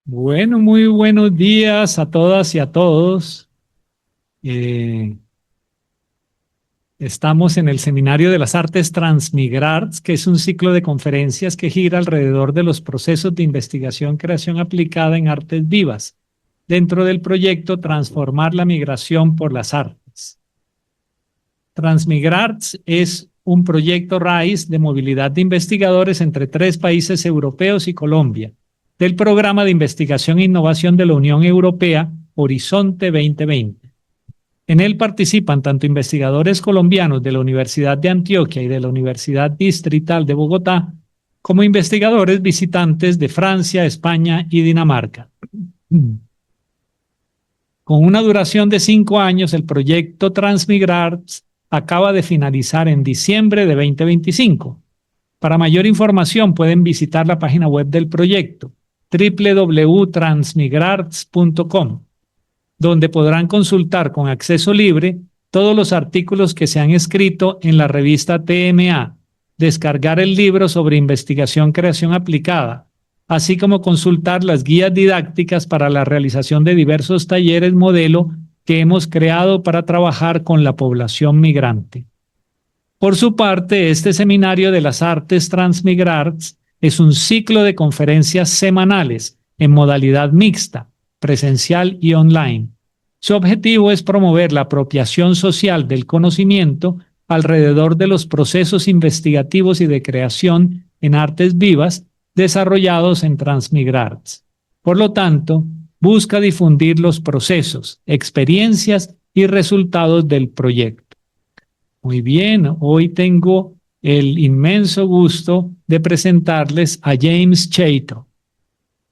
Bueno, muy buenos días a todas y a todos. Eh, Estamos en el Seminario de las Artes Transmigrarts, que es un ciclo de conferencias que gira alrededor de los procesos de investigación, creación aplicada en artes vivas, dentro del proyecto Transformar la migración por las artes. Transmigrarts es un proyecto raíz de movilidad de investigadores entre 3 países europeos y Colombia, del Programa de Investigación e Innovación de la Unión Europea, Horizonte 2020. En él participan tanto investigadores colombianos de la Universidad de Antioquia y de la Universidad Distrital de Bogotá, como investigadores visitantes de Francia, España y Dinamarca. Con una duración de 5 años, el proyecto Transmigrarts acaba de finalizar en diciembre de 2025. Para mayor información pueden visitar la página web del proyecto www.transmigrarts.com, donde podrán consultar con acceso libre todos los artículos que se han escrito en la revista TMA, descargar el libro sobre investigación creación aplicada, así como consultar las guías didácticas para la realización de diversos talleres modelo que hemos creado para trabajar con la población migrante. Por su parte, este Seminario de las Artes Transmigrarts es un ciclo de conferencias semanales en modalidad mixta, presencial y online. Su objetivo es promover la apropiación social del conocimiento alrededor de los procesos investigativos y de creación en artes vivas desarrollados en Transmigrarts. Por lo tanto, busca difundir los procesos, experiencias y resultados del proyecto. Muy bien, hoy tengo el inmenso gusto de presentarles a James Chato.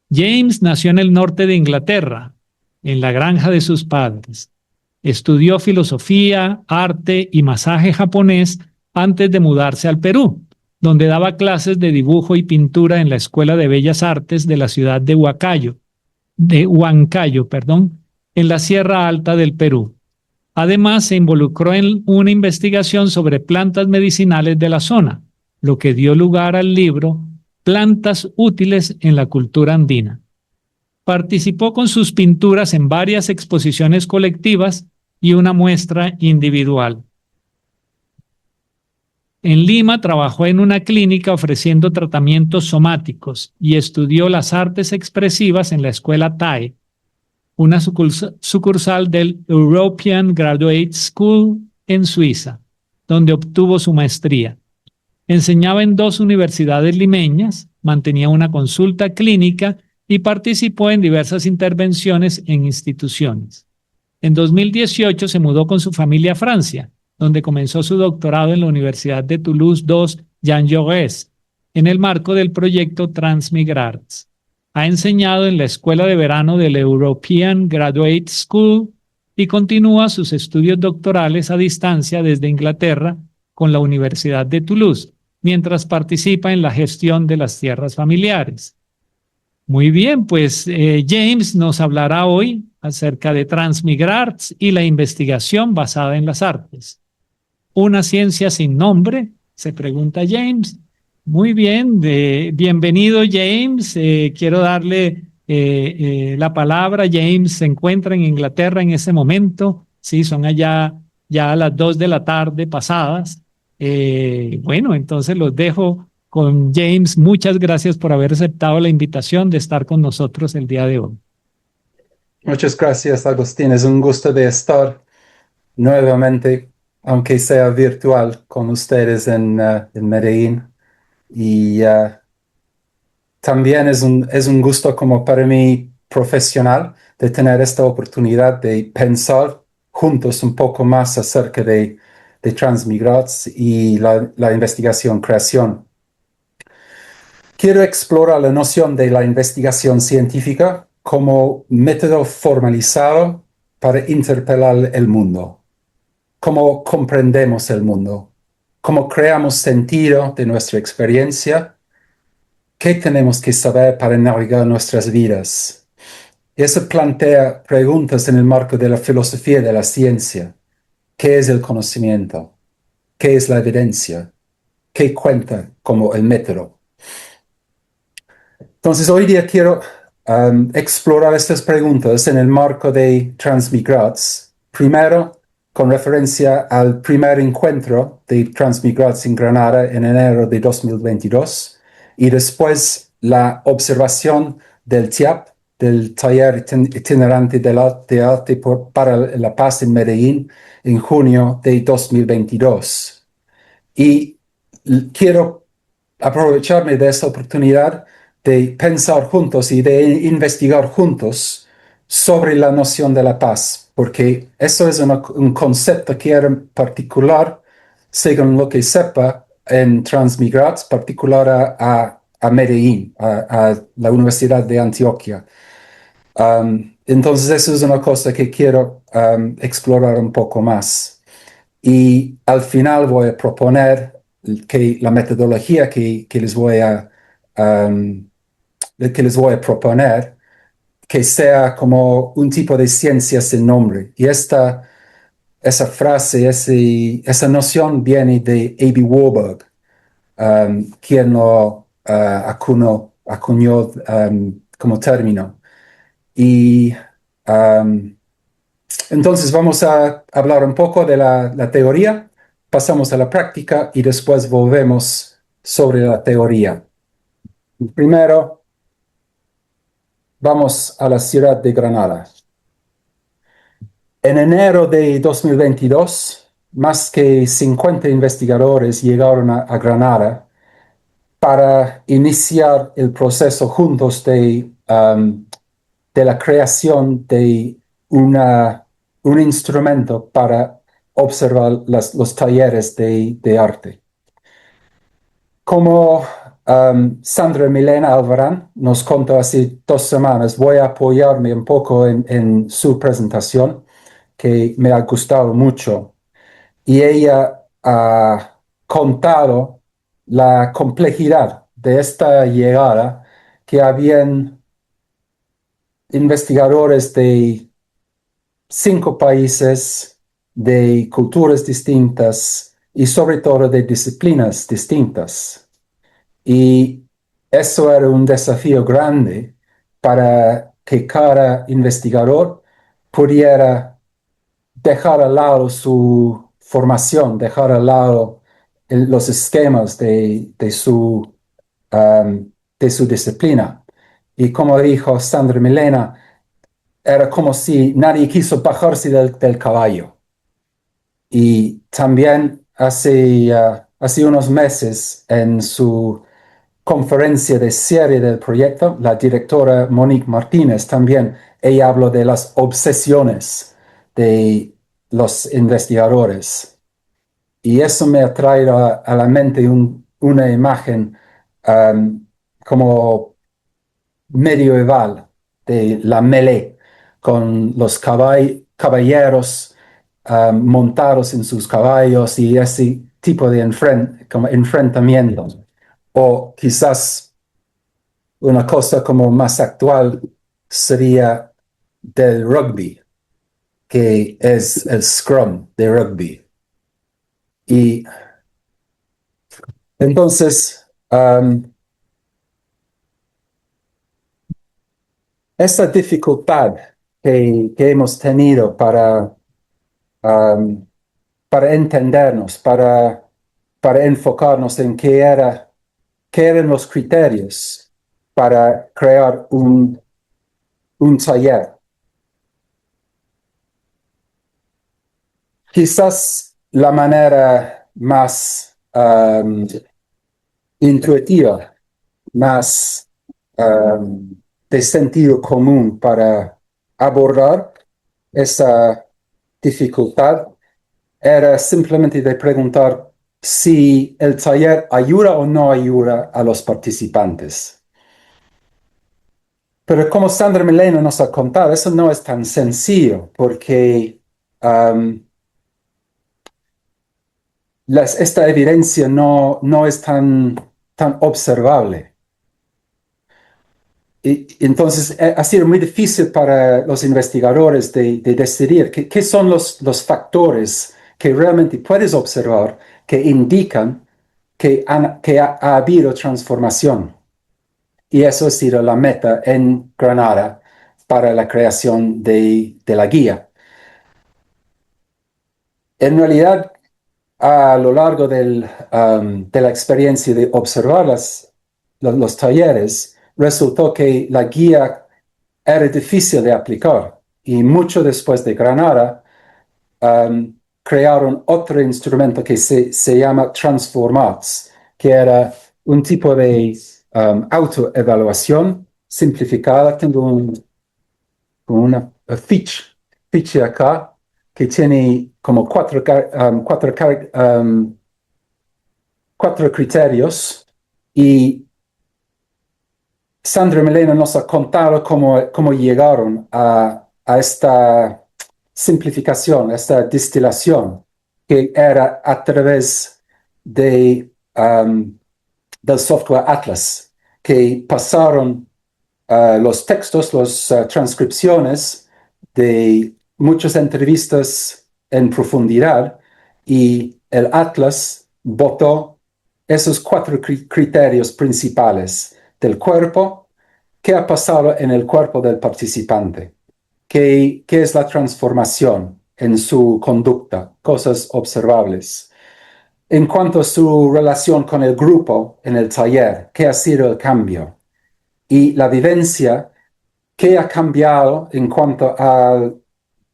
James nació en el norte de Inglaterra, en la granja de sus padres. Estudió filosofía, arte y masaje japonés antes de mudarse al Perú, donde daba clases de dibujo y pintura en la Escuela de Bellas Artes de la ciudad de Huancayo, en la Sierra Alta del Perú. Además, se involucró en una investigación sobre plantas medicinales de la zona, lo que dio lugar al libro Plantas útiles en la cultura andina. Participó con sus pinturas en varias exposiciones colectivas y una muestra individual. En Lima trabajó en una clínica ofreciendo tratamientos somáticos y estudió las artes expresivas en la escuela TAE, una sucursal del European Graduate School en Suiza, donde obtuvo su maestría. Enseñaba en 2 universidades limeñas, mantenía una consulta clínica y participó en diversas intervenciones en instituciones. En 2018 se mudó con su familia a Francia, donde comenzó su doctorado en la Universidad de Toulouse II Jean Jaurès, en el marco del proyecto Transmigrarts. Ha enseñado en la escuela de verano del European Graduate School y continúa sus estudios doctorales a distancia desde Inglaterra con la Universidad de Toulouse, mientras participa en la gestión de las tierras familiares. Muy bien, pues James nos hablará hoy acerca de Transmigrarts y la investigación basada en las artes. ¿Una ciencia sin nombre? Se pregunta James. Muy bien, bienvenido James. Quiero darle la palabra. James se encuentra en Inglaterra en ese momento. Sí, son allá ya a las 2 de la tarde pasadas. Bueno, entonces los dejo con James. Muchas gracias por haber aceptado la invitación de estar con nosotros el día de hoy. Muchas gracias, Agustín. Es un gusto de estar nuevamente, aunque sea virtual, con ustedes en Medellín. Y también es un gusto como para mí profesional de tener esta oportunidad de pensar juntos un poco más acerca de Transmigrats y la investigación-creación. Quiero explorar la noción de la investigación científica como método formalizado para interpelar el mundo. Cómo comprendemos el mundo, cómo creamos sentido de nuestra experiencia, qué tenemos que saber para navegar nuestras vidas. Eso plantea preguntas en el marco de la filosofía de la ciencia. ¿Qué es el conocimiento? ¿Qué es la evidencia? ¿Qué cuenta como el método? Entonces, hoy día quiero explorar estas preguntas en el marco de Transmigrats. Primero, con referencia al primer encuentro de Transmigrats en Granada en enero de 2022 y después la observación del TIAP, del Taller Itinerante de Arte para la Paz en Medellín, en junio de 2022. Y quiero aprovecharme de esta oportunidad de pensar juntos y de investigar juntos sobre la noción de la paz, porque eso es un concepto que era particular, según lo que sepa, en Transmigrats, particular a Medellín, a la Universidad de Antioquia. Entonces, eso es una cosa que quiero explorar un poco más. Y al final voy a proponer que la metodología que les voy a proponer, que sea como un tipo de ciencia sin nombre. Y esa frase, esa noción viene de A.B. Warburg, quien lo acuñó como término. Y entonces vamos a hablar un poco de la teoría, pasamos a la práctica y después volvemos sobre la teoría. Primero, vamos a la ciudad de Granada. En enero de 2022, más que 50 investigadores llegaron a Granada para iniciar el proceso juntos de la creación de un instrumento para observar los talleres de arte. Como Sandra Milena Alvarán nos contó hace 2 semanas, voy a apoyarme un poco en su presentación, que me ha gustado mucho. Y ella ha contado la complejidad de esta llegada, que habían investigadores de 5 países, de culturas distintas y sobre todo de disciplinas distintas. Y eso era un desafío grande para que cada investigador pudiera dejar al lado su formación, dejar al lado los esquemas de su disciplina. Y como dijo Sandra Milena, era como si nadie quiso bajarse del caballo. Y también hace unos meses, en su conferencia de cierre del proyecto, la directora Monique Martínez también, ella habló de las obsesiones de los investigadores. Y eso me ha traído a la mente una imagen como medieval de la melee, con los caballeros montados en sus caballos y ese tipo de enfrentamiento. O quizás una cosa como más actual sería del rugby, que es el scrum de rugby. Y entonces, esa dificultad que hemos tenido para entendernos, para enfocarnos en qué eran los criterios para crear un taller. Quizás la manera más intuitiva, más de sentido común para abordar esa dificultad era simplemente de preguntar si el taller ayuda o no ayuda a los participantes. Pero como Sandra Milena nos ha contado, eso no es tan sencillo, porque esta evidencia no es tan observable. Y entonces ha sido muy difícil para los investigadores de decidir qué son los factores que realmente puedes observar que indican que ha habido transformación. y eso ha sido la meta en Granada para la creación de la guía. En realidad, a lo largo de la experiencia de observar los talleres, resultó que la guía era difícil de aplicar y mucho después de Granada crearon otro instrumento que se llama Transformats, que era un tipo de autoevaluación simplificada. Tengo una ficha acá que tiene como cuatro criterios, y Sandra Milena nos ha contado cómo llegaron a esta simplificación, a esta destilación, que era a través del software Atlas, que pasaron los textos, las transcripciones de muchas entrevistas en profundidad, y el Atlas votó esos cuatro criterios principales del cuerpo. ¿Qué ha pasado en el cuerpo del participante? ¿Qué es la transformación en su conducta? Cosas observables. En cuanto a su relación con el grupo en el taller, ¿qué ha sido el cambio? Y la vivencia, ¿qué ha cambiado en cuanto a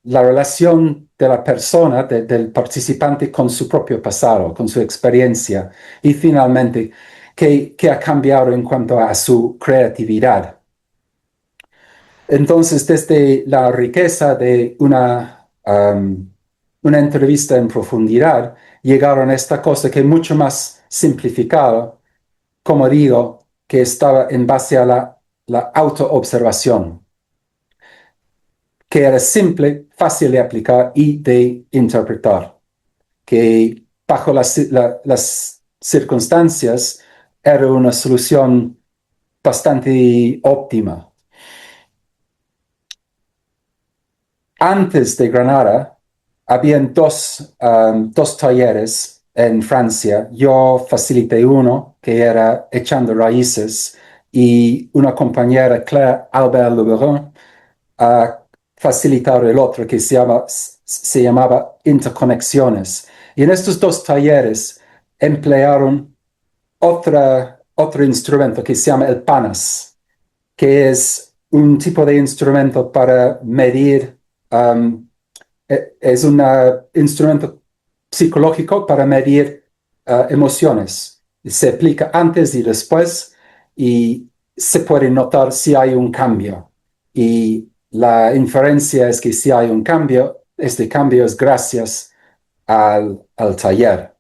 la relación de la persona, del participante con su propio pasado, con su experiencia? Y finalmente, ¿qué ha cambiado en cuanto a su creatividad? Entonces, desde la riqueza de una entrevista en profundidad, llegaron a esta cosa que es mucho más simplificada, como digo, que estaba en base a la autoobservación, que era simple, fácil de aplicar y de interpretar, que bajo las circunstancias era una solución bastante óptima. Antes de Granada, habían dos talleres en Francia. Yo facilité uno, que era Echando Raíces, y una compañera, Claire Albert Lebrun, a facilitar el otro, que se llamaba Interconexiones. Y en estos dos talleres emplearon otro instrumento que se llama el PANAS, que es un tipo de instrumento para medir, es un instrumento psicológico para medir emociones. Se aplica antes y después, y se puede notar si hay un cambio. Y la inferencia es que si hay un cambio, este cambio es gracias al taller.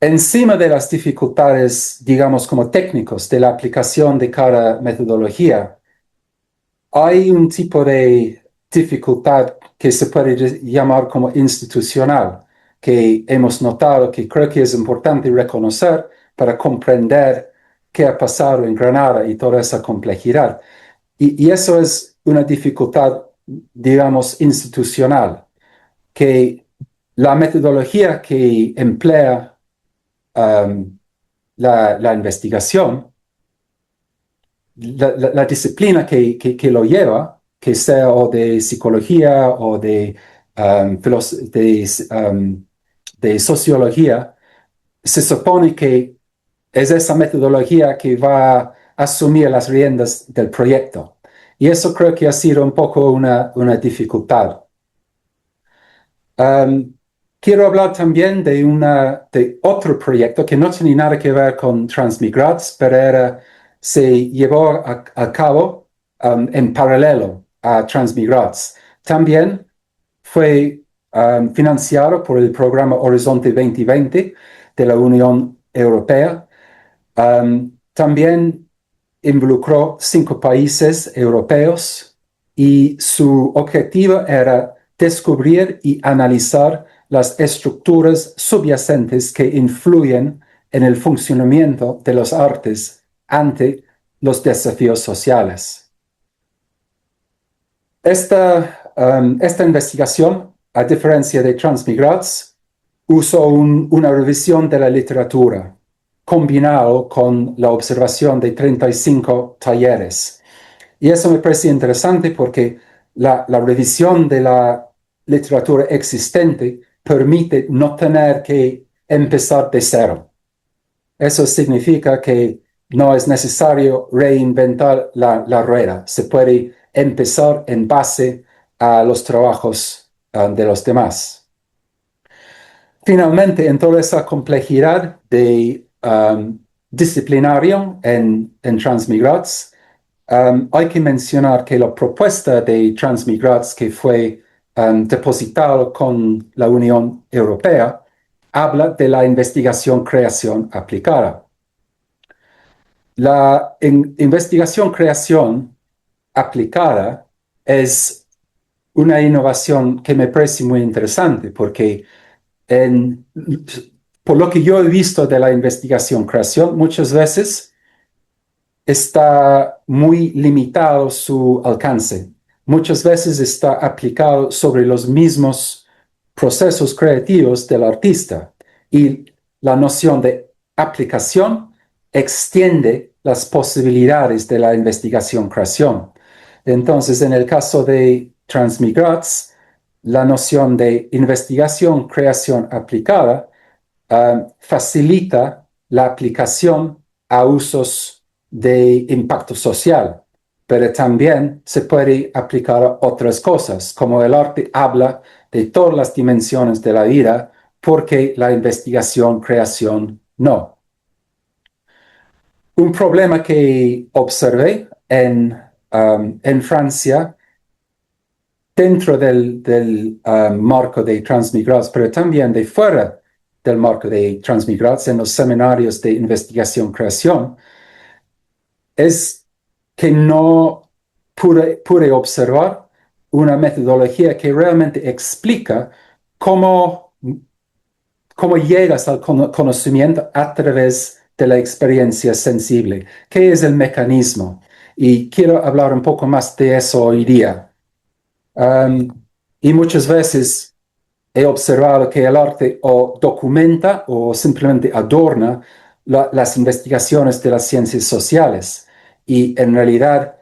Encima de las dificultades, digamos, como técnicos de la aplicación de cada metodología, hay un tipo de dificultad que se puede llamar como institucional, que hemos notado, que creo que es importante reconocer para comprender qué ha pasado en Granada y toda esa complejidad. Y eso es una dificultad, digamos, institucional, que la metodología que emplea la investigación, la disciplina que lo lleva, que sea o de psicología o de sociología, se supone que es esa metodología que va a asumir las riendas del proyecto. Y eso creo que ha sido un poco una dificultad. Quiero hablar también de otro proyecto que no tiene nada que ver con Transmigrats, pero se llevó a cabo en paralelo a Transmigrats. También fue financiado por el programa Horizonte 2020 de la Unión Europea. También involucró 5 países europeos, y su objetivo era descubrir y analizar las estructuras subyacentes que influyen en el funcionamiento de las artes ante los desafíos sociales. Esta investigación, a diferencia de Transmigrats, uso una revisión de la literatura combinado con la observación de 35 talleres. Y eso me parece interesante porque la revisión de la literatura existente permite no tener que empezar de cero. Eso significa que no es necesario reinventar la rueda. Se puede empezar en base a los trabajos de los demás. Finalmente, en toda esa complejidad de disciplinario en Transmigrats, hay que mencionar que la propuesta de Transmigrats que fue depositada con la Unión Europea habla de la investigación-creación aplicada. La investigación-creación aplicada es una innovación que me parece muy interesante porque por lo que yo he visto de la investigación-creación, muchas veces está muy limitado su alcance. Muchas veces está aplicado sobre los mismos procesos creativos del artista y la noción de aplicación extiende las posibilidades de la investigación-creación. Entonces, en el caso de Transmigrats, la noción de investigación-creación aplicada facilita la aplicación a usos de impacto social, pero también se puede aplicar a otras cosas, como el arte habla de todas las dimensiones de la vida, porque la investigación-creación no. Un problema que observé en Francia, dentro del marco de Transmigrats, pero también de fuera del marco de Transmigrats, en los seminarios de investigación-creación, es que no pude observar una metodología que realmente explica cómo llegas al conocimiento a través de la experiencia sensible. ¿Qué es el mecanismo? Y quiero hablar un poco más de eso hoy día. Y muchas veces he observado que el arte o documenta o simplemente adorna las investigaciones de las ciencias sociales. Y en realidad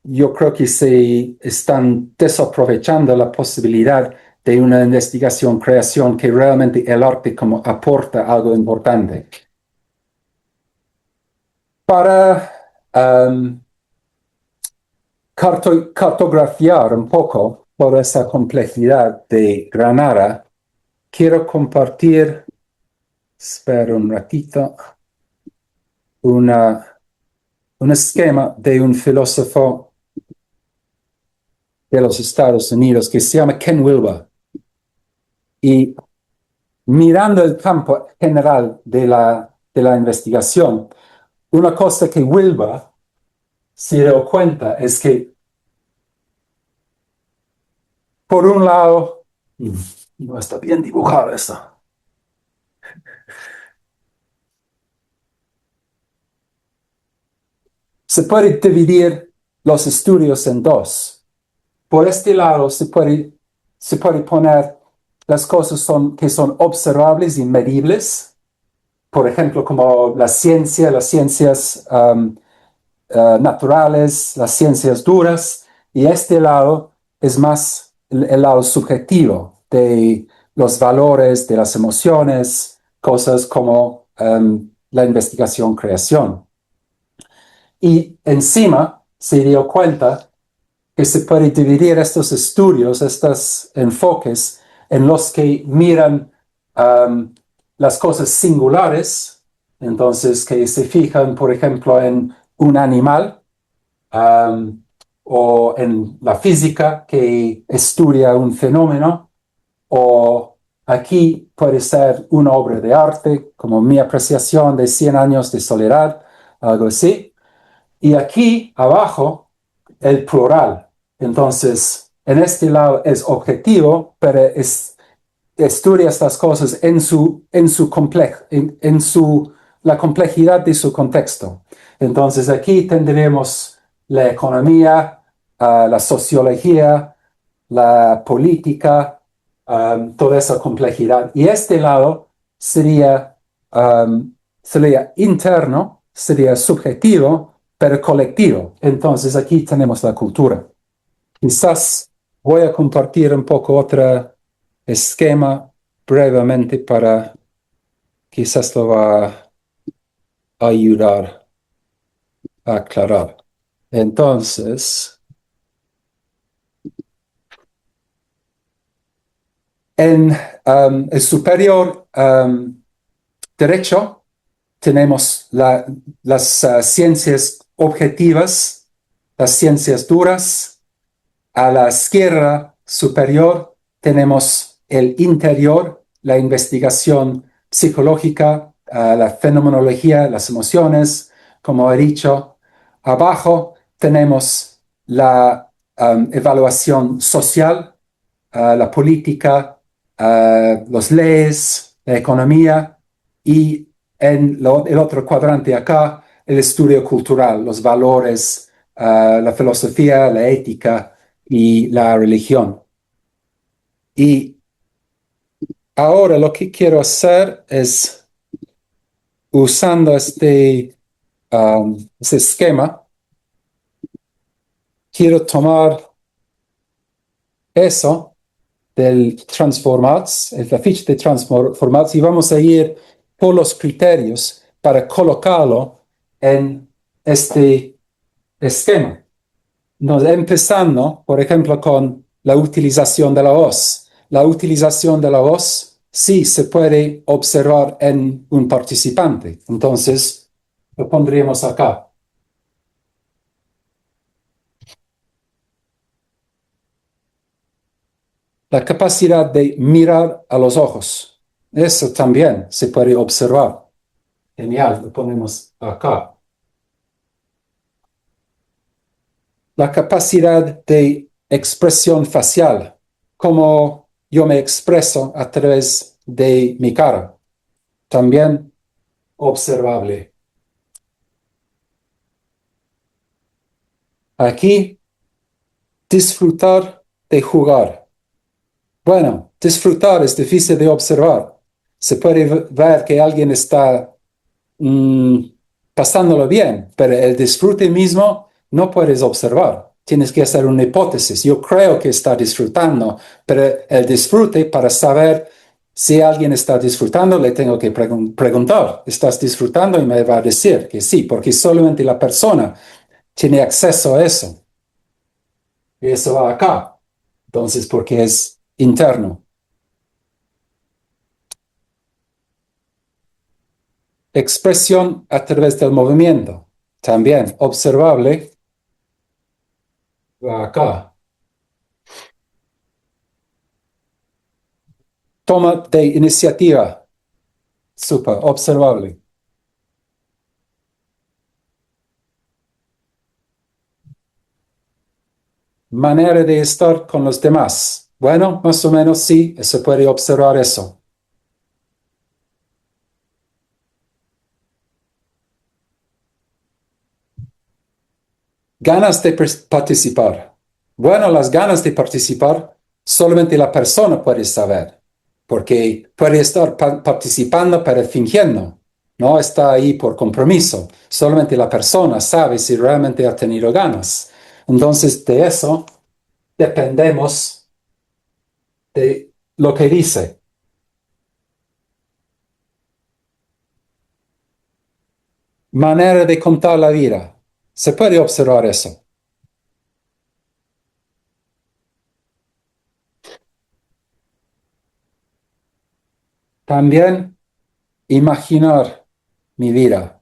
yo creo que se están desaprovechando la posibilidad de una investigación-creación que realmente el arte como aporta algo importante. Para cartografiar un poco toda esa complejidad de Granada, quiero compartir, espera un ratito, un esquema de un filósofo de los Estados Unidos que se llama Ken Wilber. Y mirando el campo general de la investigación, una cosa que Wilber se dio cuenta es que, por un lado, no está bien dibujado esto. Se puede dividir los estudios en dos. Por este lado se puede poner las cosas que son observables y medibles, por ejemplo, como las ciencias naturales, las ciencias duras, y este lado es más el lado subjetivo de los valores, de las emociones, cosas como la investigación-creación. Y encima se dio cuenta que se puede dividir estos estudios, estos enfoques, en los que miran las cosas singulares, entonces que se fijan, por ejemplo, en un animal, o en la física, que estudia un fenómeno, o aquí puede ser una obra de arte, como mi apreciación de 100 años de soledad, algo así. Y aquí abajo, el plural. Entonces, en este lado es objetivo, pero estudia estas cosas en la complejidad de su contexto. Entonces, aquí tendremos la economía, la sociología, la política, toda esa complejidad. Y este lado sería interno, sería subjetivo, pero colectivo. Entonces aquí tenemos la cultura. Quizás voy a compartir un poco otro esquema brevemente para quizás lo va a ayudar a aclarar. Entonces, en el superior derecho tenemos las ciencias objetivas, las ciencias duras. A la izquierda superior tenemos el interior, la investigación psicológica, la fenomenología, las emociones, como he dicho. Abajo tenemos la evaluación social, la política, las leyes, la economía y en el otro cuadrante acá, el estudio cultural, los valores, la filosofía, la ética y la religión. Y ahora lo que quiero hacer es, usando este esquema, quiero tomar eso del Transformats, la ficha de Transformats, y vamos a ir por los criterios para colocarlo en este esquema. Empezando, por ejemplo, con la utilización de la voz. La utilización de la voz sí se puede observar en un participante. Entonces, lo pondríamos acá. La capacidad de mirar a los ojos. Eso también se puede observar. Genial, lo ponemos acá. La capacidad de expresión facial, cómo yo me expreso a través de mi cara, también observable. Aquí, disfrutar de jugar. Bueno, disfrutar es difícil de observar. Se puede ver que alguien está pasándolo bien, pero el disfrute mismo no puedes observar. Tienes que hacer una hipótesis. Yo creo que está disfrutando, pero el disfrute, para saber si alguien está disfrutando, le tengo que preguntar, ¿estás disfrutando? Y me va a decir que sí, porque solamente la persona tiene acceso a eso. Y eso va acá. Entonces, porque es interno. Expresión a través del movimiento. También observable. Va acá. Toma de iniciativa. Super, observable. Manera de estar con los demás. Bueno, más o menos sí, se puede observar eso. Ganas de participar. Bueno, las ganas de participar solamente la persona puede saber, porque puede estar participando pero fingiendo. No está ahí por compromiso. Solamente la persona sabe si realmente ha tenido ganas. Entonces, de eso dependemos de lo que dice. Manera de contar la vida. Se puede observar eso. También imaginar mi vida.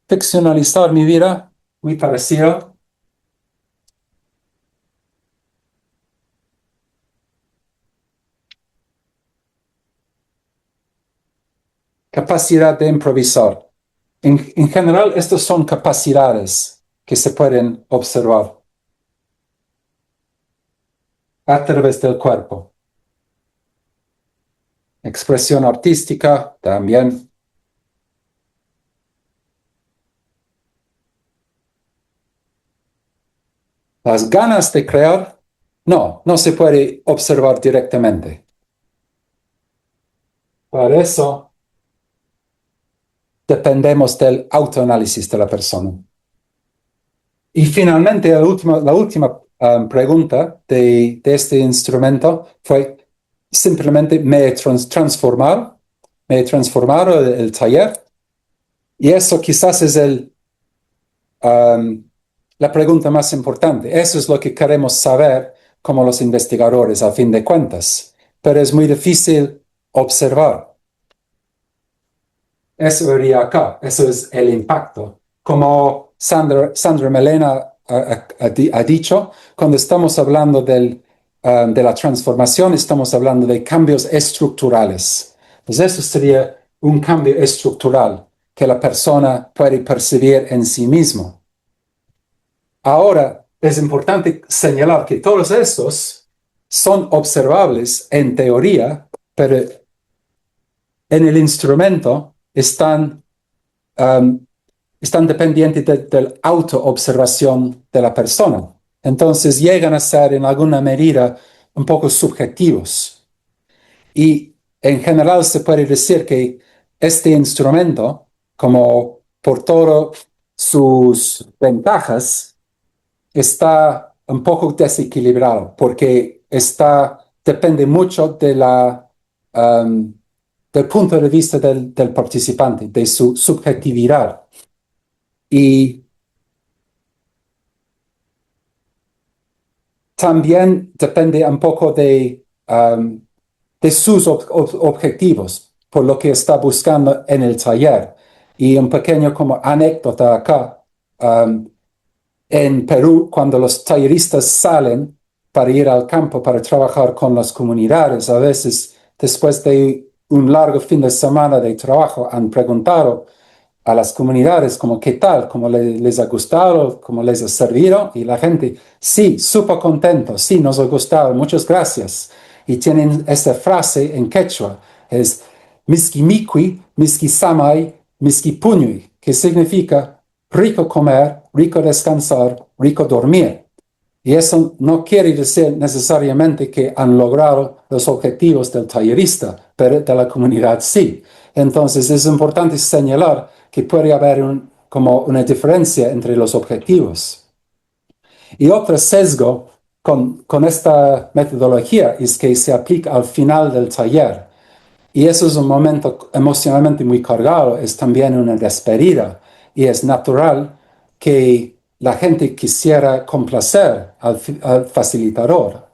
Ficcionalizar mi vida, muy parecido. Capacidad de improvisar. En general, estas son capacidades que se pueden observar a través del cuerpo. Expresión artística también. Las ganas de crear, no se puede observar directamente. Por eso dependemos del autoanálisis de la persona. Y finalmente, la última pregunta de este instrumento fue simplemente me he transformado el taller. Y eso quizás es la pregunta más importante. Eso es lo que queremos saber como los investigadores, a fin de cuentas. Pero es muy difícil observar. Eso iría acá. Eso es el impacto. Como Sandra Melena ha dicho, cuando estamos hablando de la transformación, estamos hablando de cambios estructurales. Pues eso sería un cambio estructural que la persona puede percibir en sí mismo. Ahora, es importante señalar que todos estos son observables en teoría, pero en el instrumento están dependientes de la autoobservación de la persona. Entonces llegan a ser en alguna medida un poco subjetivos. Y en general se puede decir que este instrumento, como por todas sus ventajas, está un poco desequilibrado porque depende mucho del punto de vista del participante, de su subjetividad. Y también depende un poco de sus objetivos, por lo que está buscando en el taller. Y un pequeño como anécdota acá. En Perú, cuando los talleristas salen para ir al campo para trabajar con las comunidades, a veces después de un largo fin de semana de trabajo han preguntado a las comunidades como qué tal, cómo les ha gustado, cómo les ha servido, y la gente, sí, súper contento, sí, nos ha gustado, muchas gracias. Y tienen esta frase en quechua, es miski mikui, miski samay, miski puñui, que significa rico comer, rico descansar, rico dormir. Y eso no quiere decir necesariamente que han logrado los objetivos del tallerista, pero de la comunidad sí. Entonces es importante señalar que puede haber como una diferencia entre los objetivos. Y otro sesgo con esta metodología es que se aplica al final del taller. Y eso es un momento emocionalmente muy cargado, es también una despedida. Y es natural que la gente quisiera complacer al facilitador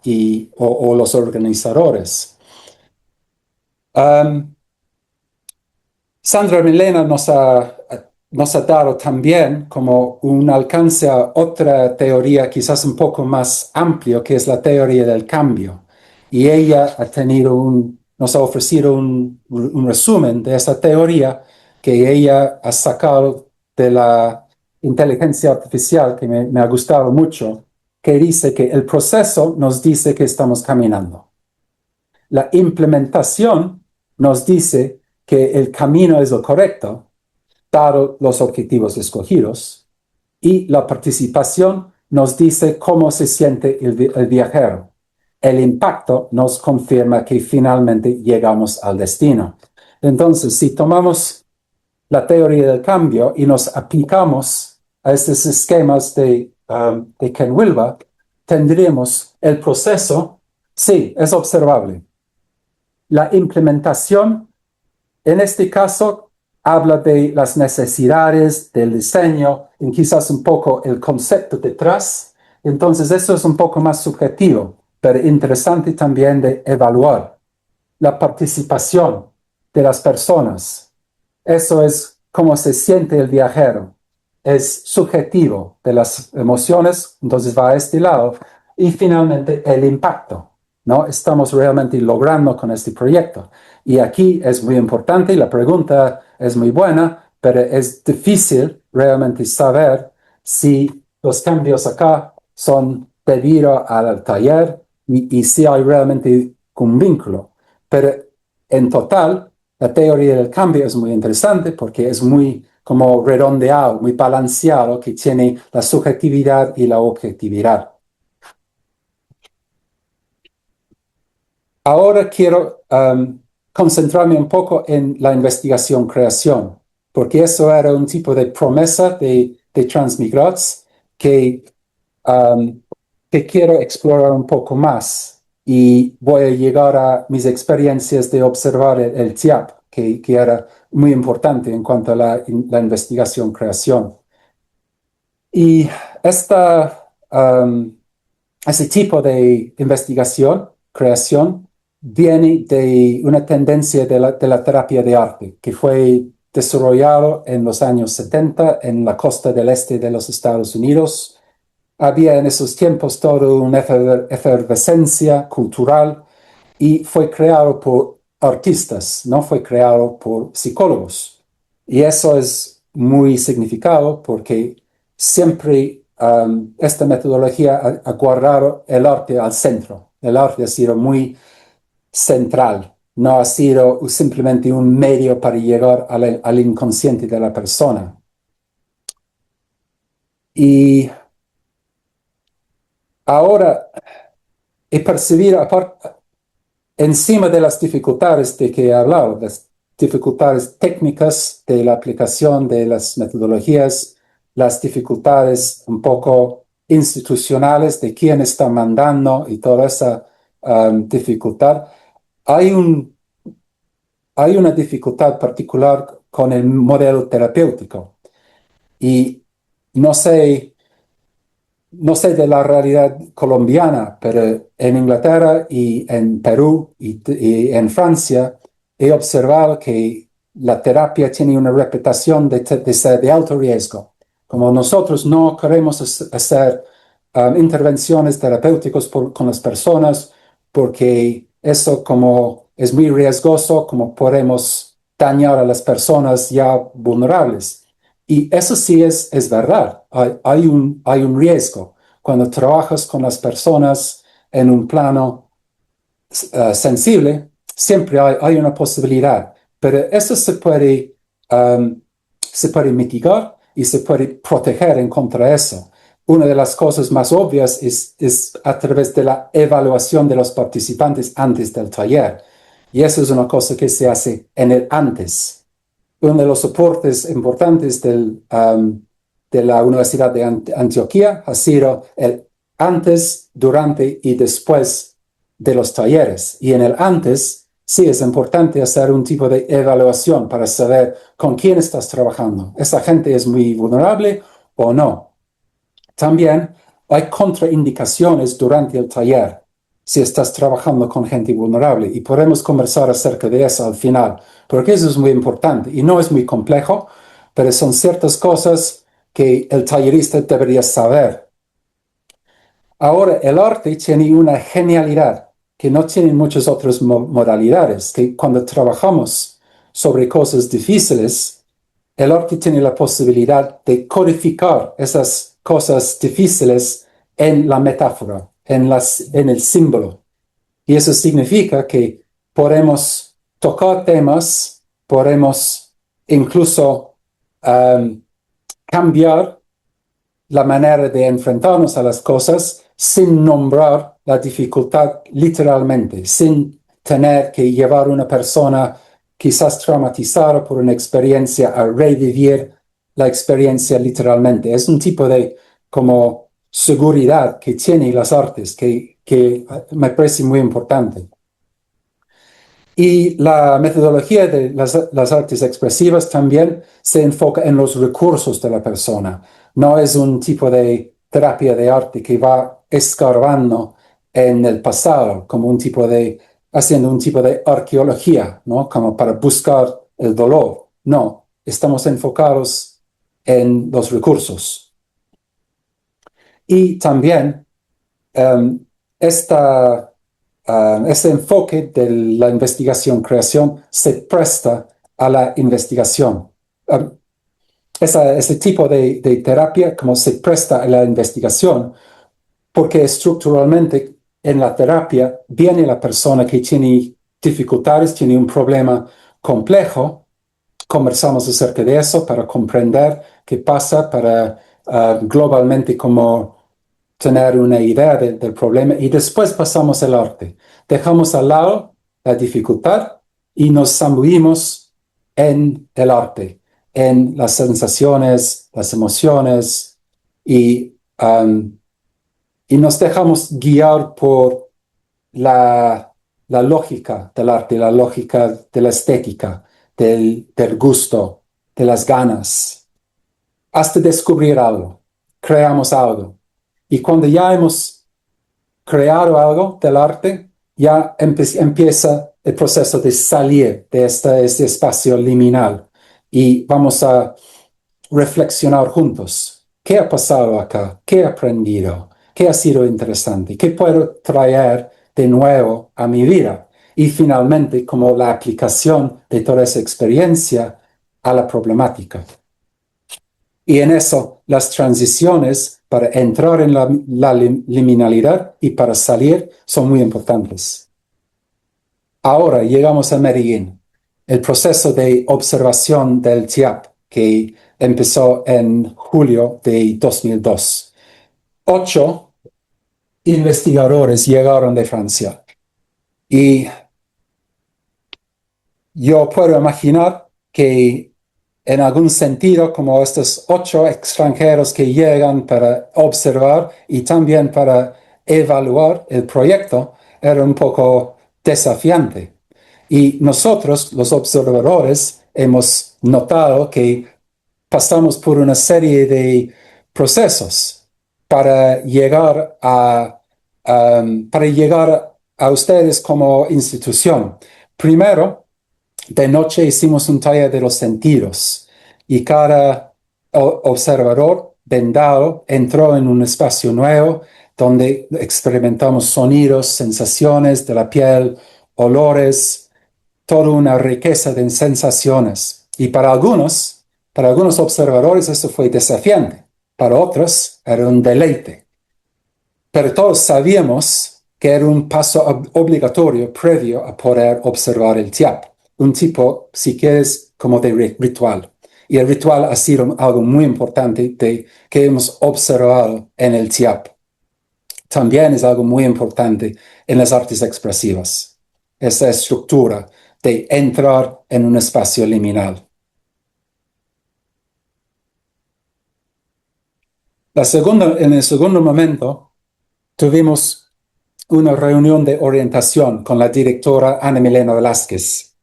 o los organizadores. Sandra Milena nos ha dado también como un alcance a otra teoría quizás un poco más amplio, que es la teoría del cambio. Y ella nos ha ofrecido un resumen de esa teoría que ella ha sacado de la inteligencia artificial, que me ha gustado mucho, que dice que el proceso nos dice que estamos caminando. La implementación nos dice que el camino es el correcto, dado los objetivos escogidos, y la participación nos dice cómo se siente el viajero. El impacto nos confirma que finalmente llegamos al destino. Entonces, si tomamos la teoría del cambio y nos aplicamos a estos esquemas de Ken Wilber, tendríamos el proceso, sí, es observable. La implementación, en este caso, habla de las necesidades del diseño y quizás un poco el concepto detrás. Entonces, eso es un poco más subjetivo, pero interesante también de evaluar. La participación de las personas. Eso es cómo se siente el viajero. Es subjetivo de las emociones, entonces va a este lado. Y finalmente, el impacto. ¿No? Estamos realmente logrando con este proyecto. Y aquí es muy importante, y la pregunta es muy buena, pero es difícil realmente saber si los cambios acá son debido al taller y si hay realmente un vínculo. Pero en total, la teoría del cambio es muy interesante porque es muy como redondeado, muy balanceado, que tiene la subjetividad y la objetividad. Ahora quiero concentrarme un poco en la investigación-creación, porque eso era un tipo de promesa de Transmigrants um, que quiero explorar un poco más. Y voy a llegar a mis experiencias de observar el TIAP, que era muy importante en cuanto a la investigación-creación. Y ese tipo de investigación, creación, viene de una tendencia de la terapia de arte que fue desarrollado en los años 70 en la costa del este de los Estados Unidos. Había en esos tiempos toda una efervescencia cultural y fue creado por artistas, no fue creado por psicólogos. Y eso es muy significado porque siempre esta metodología ha guardado el arte al centro. El arte ha sido muy central, no ha sido simplemente un medio para llegar al inconsciente de la persona. Y ahora he percibido, encima de las dificultades de que he hablado, las dificultades técnicas de la aplicación de las metodologías, las dificultades un poco institucionales de quién está mandando y toda esa dificultad, hay una dificultad particular con el modelo terapéutico. Y no sé de la realidad colombiana, pero en Inglaterra y en Perú y en Francia he observado que la terapia tiene una reputación de ser de alto riesgo. Como nosotros no queremos hacer intervenciones terapéuticas con las personas porque eso como es muy riesgoso, como podemos dañar a las personas ya vulnerables. Y eso sí es verdad. Hay un riesgo. Cuando trabajas con las personas en un plano sensible, siempre hay una posibilidad. Pero eso se puede mitigar y se puede proteger en contra de eso. Una de las cosas más obvias es a través de la evaluación de los participantes antes del taller. Y eso es una cosa que se hace en el antes. Uno de los soportes importantes de la Universidad de Antioquia ha sido el antes, durante y después de los talleres. Y en el antes, sí es importante hacer un tipo de evaluación para saber con quién estás trabajando. ¿Esa gente es muy vulnerable o no? También hay contraindicaciones durante el taller si estás trabajando con gente vulnerable y podemos conversar acerca de eso al final, porque eso es muy importante y no es muy complejo, pero son ciertas cosas que el tallerista debería saber. Ahora, el arte tiene una genialidad que no tienen muchas otras modalidades, que cuando trabajamos sobre cosas difíciles, el arte tiene la posibilidad de codificar esas cosas difíciles en la metáfora, en el símbolo. Y eso significa que podemos tocar temas, podemos incluso cambiar la manera de enfrentarnos a las cosas sin nombrar la dificultad literalmente, sin tener que llevar a una persona quizás traumatizada por una experiencia a revivir la experiencia literalmente. Es un tipo de como seguridad que tienen las artes que me parece muy importante. Y la metodología de las artes expresivas también se enfoca en los recursos de la persona. No es un tipo de terapia de arte que va escarbando en el pasado, como haciendo un tipo de arqueología, ¿no? Como para buscar el dolor. No, estamos enfocados en los recursos. Y también um, ese enfoque de la investigación-creación se presta a la investigación. Ese tipo de terapia como se presta a la investigación porque estructuralmente en la terapia viene la persona que tiene dificultades, tiene un problema complejo, conversamos acerca de eso para comprender qué pasa, para globalmente como tener una idea del problema y después pasamos al arte. Dejamos al lado la dificultad y nos zambullimos en el arte, en las sensaciones, las emociones y nos dejamos guiar por la lógica del arte, la lógica de la estética, del gusto, de las ganas, hasta descubrir algo, creamos algo. Y cuando ya hemos creado algo del arte, ya empieza el proceso de salir de este espacio liminal y vamos a reflexionar juntos. ¿Qué ha pasado acá? ¿Qué he aprendido? ¿Qué ha sido interesante? ¿Qué puedo traer de nuevo a mi vida? Y finalmente, como la aplicación de toda esa experiencia a la problemática. Y en eso, las transiciones para entrar en la liminalidad y para salir son muy importantes. Ahora llegamos a Medellín, el proceso de observación del TIAP, que empezó en julio de 2002. 8 investigadores llegaron de Francia y yo puedo imaginar que en algún sentido, como estos 8 extranjeros que llegan para observar y también para evaluar el proyecto, era un poco desafiante. Y nosotros, los observadores, hemos notado que pasamos por una serie de procesos para llegar a ustedes como institución. Primero, de noche hicimos un taller de los sentidos y cada observador vendado entró en un espacio nuevo donde experimentamos sonidos, sensaciones de la piel, olores, toda una riqueza de sensaciones. Y para algunos observadores esto fue desafiante, para otros era un deleite. Pero todos sabíamos que era un paso obligatorio previo a poder observar el TIAP, un tipo, si quieres, como de ritual. Y el ritual ha sido algo muy importante que hemos observado en el TIAP. También es algo muy importante en las artes expresivas, esa estructura de entrar en un espacio liminal. En el segundo momento, tuvimos una reunión de orientación con la directora Ana Milena Velázquez.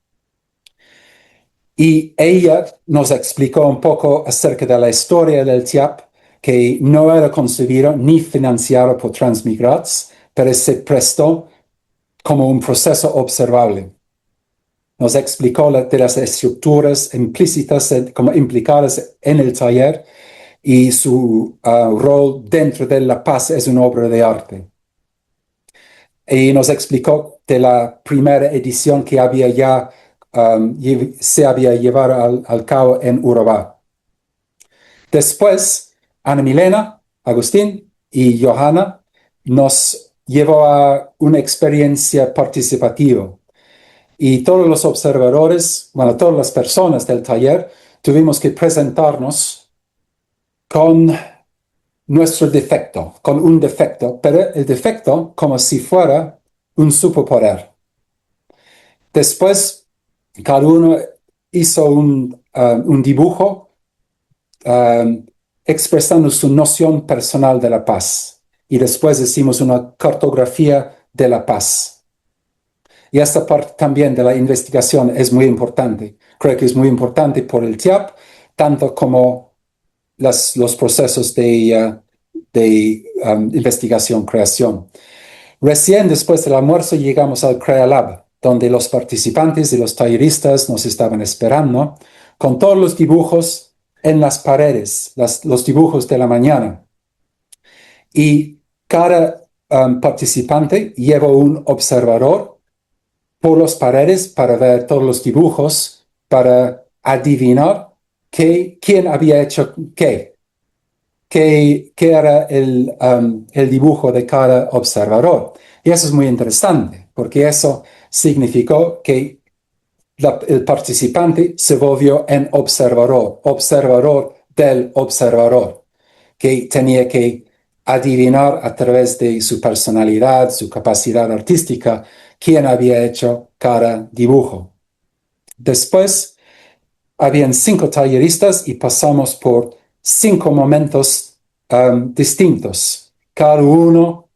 Y ella nos explicó un poco acerca de la historia del TIAP, que no era concebido ni financiado por Transmigrats, pero se prestó como un proceso observable. Nos explicó de las estructuras implícitas como implicadas en el taller y su rol dentro de la paz es una obra de arte. Y nos explicó de la primera edición que había ya se había llevado al cabo en Urabá. Después, Ana Milena, Agustín y Johanna nos llevó a una experiencia participativa. Y todos los observadores, bueno, todas las personas del taller, tuvimos que presentarnos con nuestro defecto, con un defecto, pero el defecto como si fuera un superpoder. Después, cada uno hizo un dibujo expresando su noción personal de la paz. Y después hicimos una cartografía de la paz. Y esta parte también de la investigación es muy importante. Creo que es muy importante por el TIAP, tanto como los procesos de investigación, creación. Recién después del almuerzo llegamos al CreaLab, donde los participantes y los talleristas nos estaban esperando, con todos los dibujos en las paredes, los dibujos de la mañana. Y cada participante llevó un observador por las paredes para ver todos los dibujos, para adivinar quién había hecho qué era el dibujo de cada observador. Y eso es muy interesante, porque eso significó que el participante se volvió en observador del observador, que tenía que adivinar a través de su personalidad, su capacidad artística, quién había hecho cada dibujo. Después, habían 5 talleristas y pasamos por 5 momentos distintos, cada uno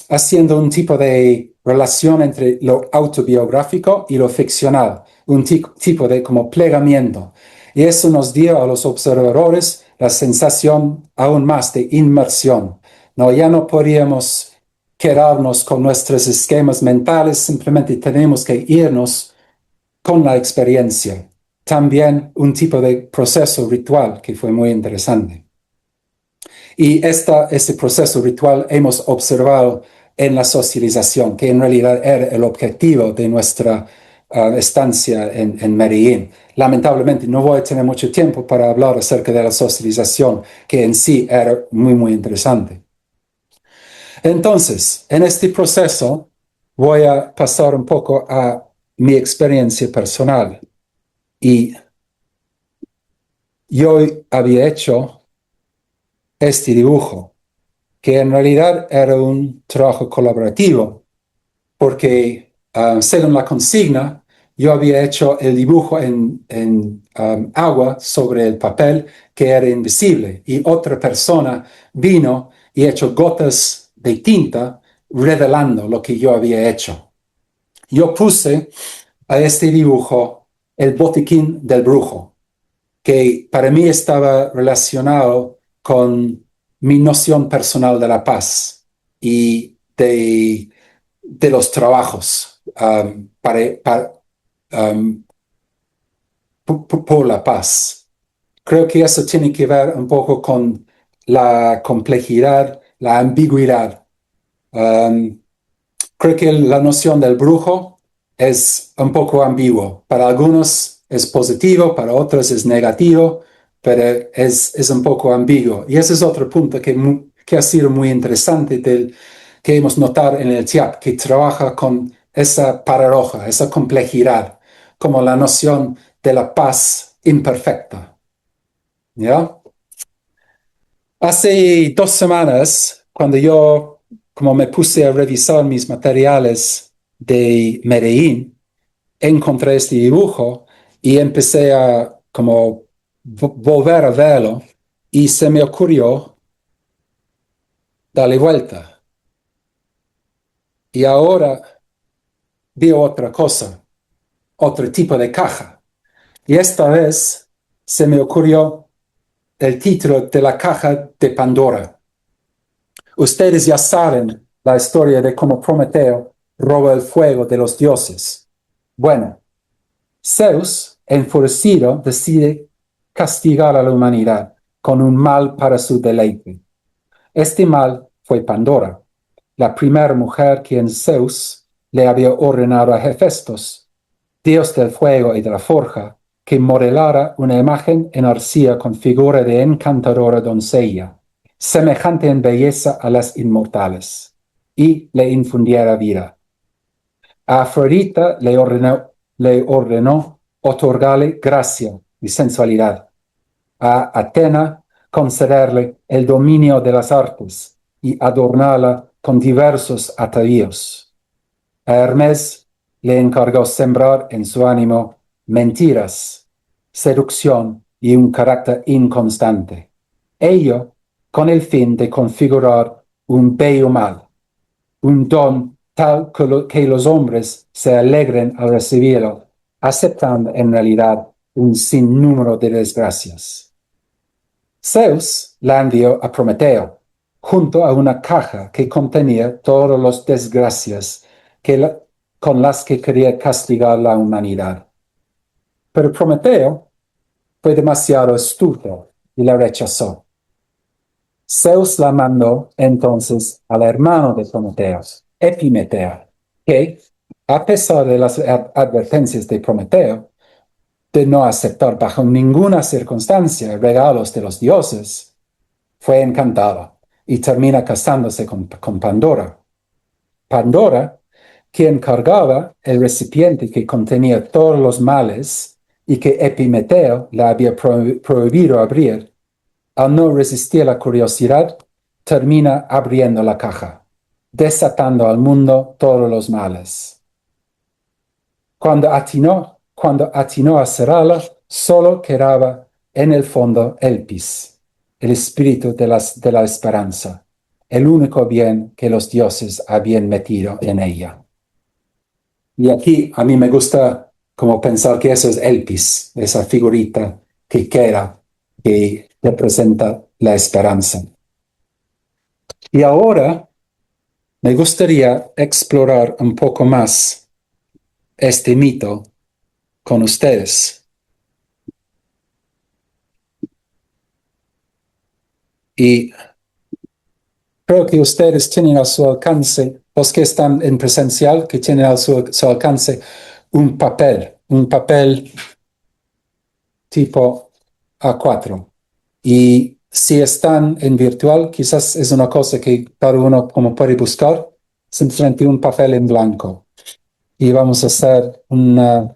haciendo un tipo de relación entre lo autobiográfico y lo ficcional, un tipo de como plegamiento. Y eso nos dio a los observadores la sensación aún más de inmersión. No, ya no podíamos quedarnos con nuestros esquemas mentales, simplemente tenemos que irnos con la experiencia. También un tipo de proceso ritual que fue muy interesante. Y este proceso ritual hemos observado en la socialización, que en realidad era el objetivo de nuestra estancia en Medellín. Lamentablemente no voy a tener mucho tiempo para hablar acerca de la socialización, que en sí era muy, muy interesante. Entonces, en este proceso voy a pasar un poco a mi experiencia personal. Y yo había hecho este dibujo, que en realidad era un trabajo colaborativo, porque según la consigna, yo había hecho el dibujo en agua sobre el papel que era invisible, y otra persona vino y hecho gotas de tinta revelando lo que yo había hecho. Yo puse a este dibujo el botiquín del brujo, que para mí estaba relacionado con mi noción personal de la paz y de los trabajos por la paz. Creo que eso tiene que ver un poco con la complejidad, la ambigüedad. Creo que la noción del brujo es un poco ambiguo. Para algunos es positivo, para otros es negativo, pero es un poco ambiguo. Y ese es otro punto que ha sido muy interesante que hemos notado en el TIAP, que trabaja con esa paradoja, esa complejidad, como la noción de la paz imperfecta. ¿Ya? Hace 2 semanas, cuando yo como me puse a revisar mis materiales de Medellín, encontré este dibujo y empecé a como volver a verlo y se me ocurrió darle vuelta. Y ahora veo otra cosa, otro tipo de caja. Y esta vez se me ocurrió el título de la caja de Pandora. Ustedes ya saben la historia de cómo Prometeo roba el fuego de los dioses. Bueno, Zeus, enfurecido, decide castigar a la humanidad con un mal para su deleite. Este mal fue Pandora, la primera mujer quien Zeus le había ordenado a Hefestos, dios del fuego y de la forja, que modelara una imagen en arcilla con figura de encantadora doncella, semejante en belleza a las inmortales, y le infundiera vida. A Afrodita le ordenó otorgarle gracia y sensualidad. A Atena concederle el dominio de las artes y adornarla con diversos atavíos. A Hermes le encargó sembrar en su ánimo mentiras, seducción y un carácter inconstante. Ello con el fin de configurar un bello mal, un don tal que los hombres se alegren al recibirlo, aceptando en realidad un sinnúmero de desgracias. Zeus la envió a Prometeo, junto a una caja que contenía todas las desgracias con las que quería castigar la humanidad. Pero Prometeo fue demasiado astuto y la rechazó. Zeus la mandó entonces al hermano de Prometeo, Epimeteo, que, a pesar de las advertencias de Prometeo, de no aceptar bajo ninguna circunstancia regalos de los dioses, fue encantado y termina casándose con Pandora. Pandora, quien cargaba el recipiente que contenía todos los males y que Epimeteo le había prohibido abrir, al no resistir la curiosidad, termina abriendo la caja, desatando al mundo todos los males. Cuando atinó a cerrarla, solo quedaba en el fondo Elpis, el espíritu de la esperanza, el único bien que los dioses habían metido en ella. Y aquí a mí me gusta como pensar que eso es Elpis, esa figurita que queda, que representa la esperanza. Y ahora me gustaría explorar un poco más este mito con ustedes. Y creo que ustedes tienen a su alcance, los que están en presencial, que tienen a su alcance un papel tipo A4. Y si están en virtual, quizás es una cosa que cada uno como puede buscar, simplemente un papel en blanco. Y vamos a hacer un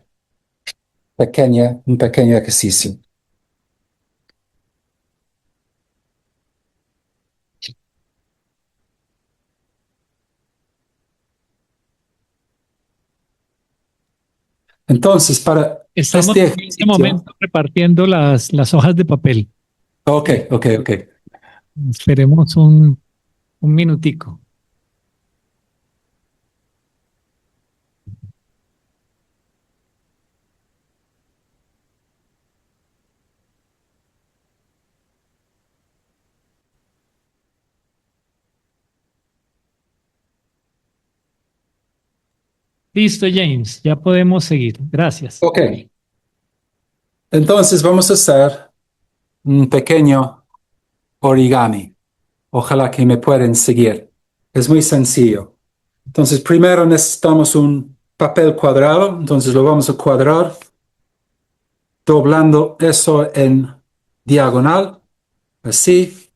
pequeño ejercicio. Entonces, para Estamos este en este ejercicio, momento repartiendo las hojas de papel. ok. Esperemos un minutico. Listo, James, ya podemos seguir. Gracias. Ok. Entonces vamos a hacer un pequeño origami. Ojalá que me puedan seguir. Es muy sencillo. Entonces, primero necesitamos un papel cuadrado. Entonces lo vamos a cuadrar, doblando eso en diagonal, así.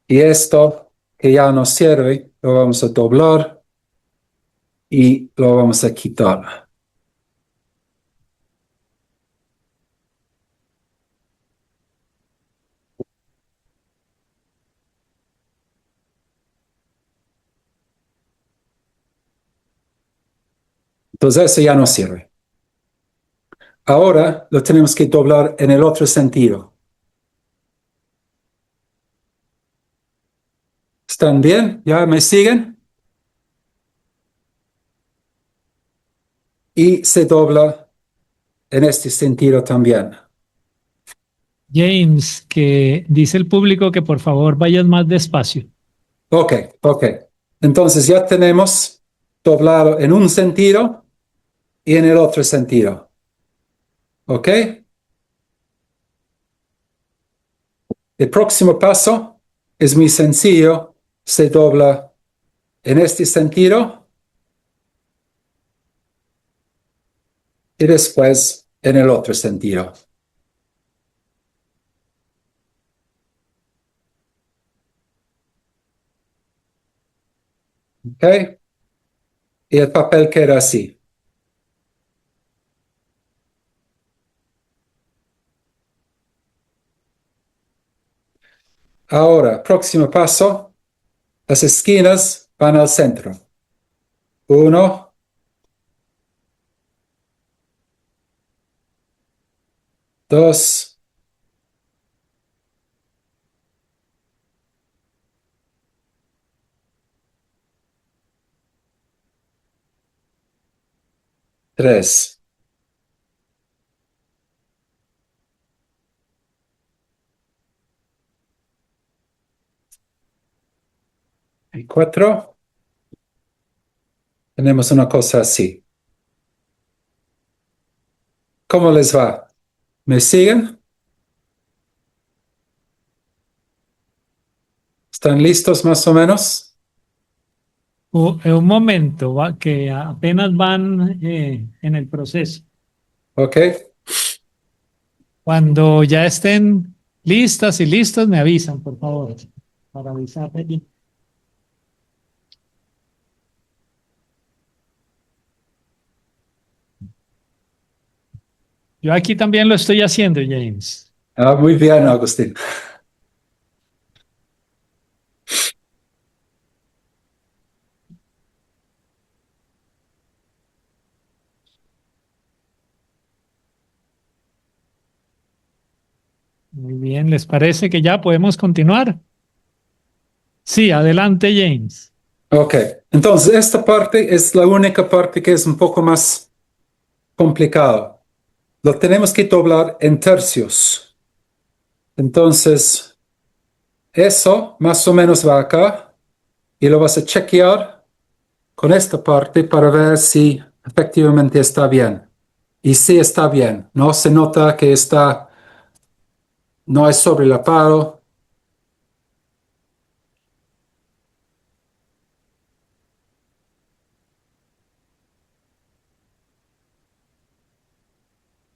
Y esto que ya nos sirve, lo vamos a doblar y lo vamos a quitar. Entonces, eso ya no sirve. Ahora lo tenemos que doblar en el otro sentido. ¿Están bien? ¿Ya me siguen? Y se dobla en este sentido también. James, que dice el público que por favor vayas más despacio. Ok. Entonces ya tenemos doblado en un sentido y en el otro sentido. ¿Ok? El próximo paso es muy sencillo. Se dobla en este sentido y después en el otro sentido. ¿Ok? Y el papel queda así. Ahora, próximo paso, las esquinas van al centro. 1, 2, 3. Y 4. Tenemos una cosa así. ¿Cómo les va? ¿Me siguen? ¿Están listos más o menos? Un momento, que apenas van en el proceso. Ok. Cuando ya estén listas y listos, me avisan, por favor, para avisarme. Yo aquí también lo estoy haciendo, James. Muy bien, Agustín. Muy bien, ¿les parece que ya podemos continuar? Sí, adelante, James. Ok, entonces esta parte es la única parte que es un poco más complicada. Lo tenemos que doblar en tercios. Entonces, eso más o menos va acá y lo vas a chequear con esta parte para ver si efectivamente está bien. Y sí está bien, no se nota que está, no es sobrelapado.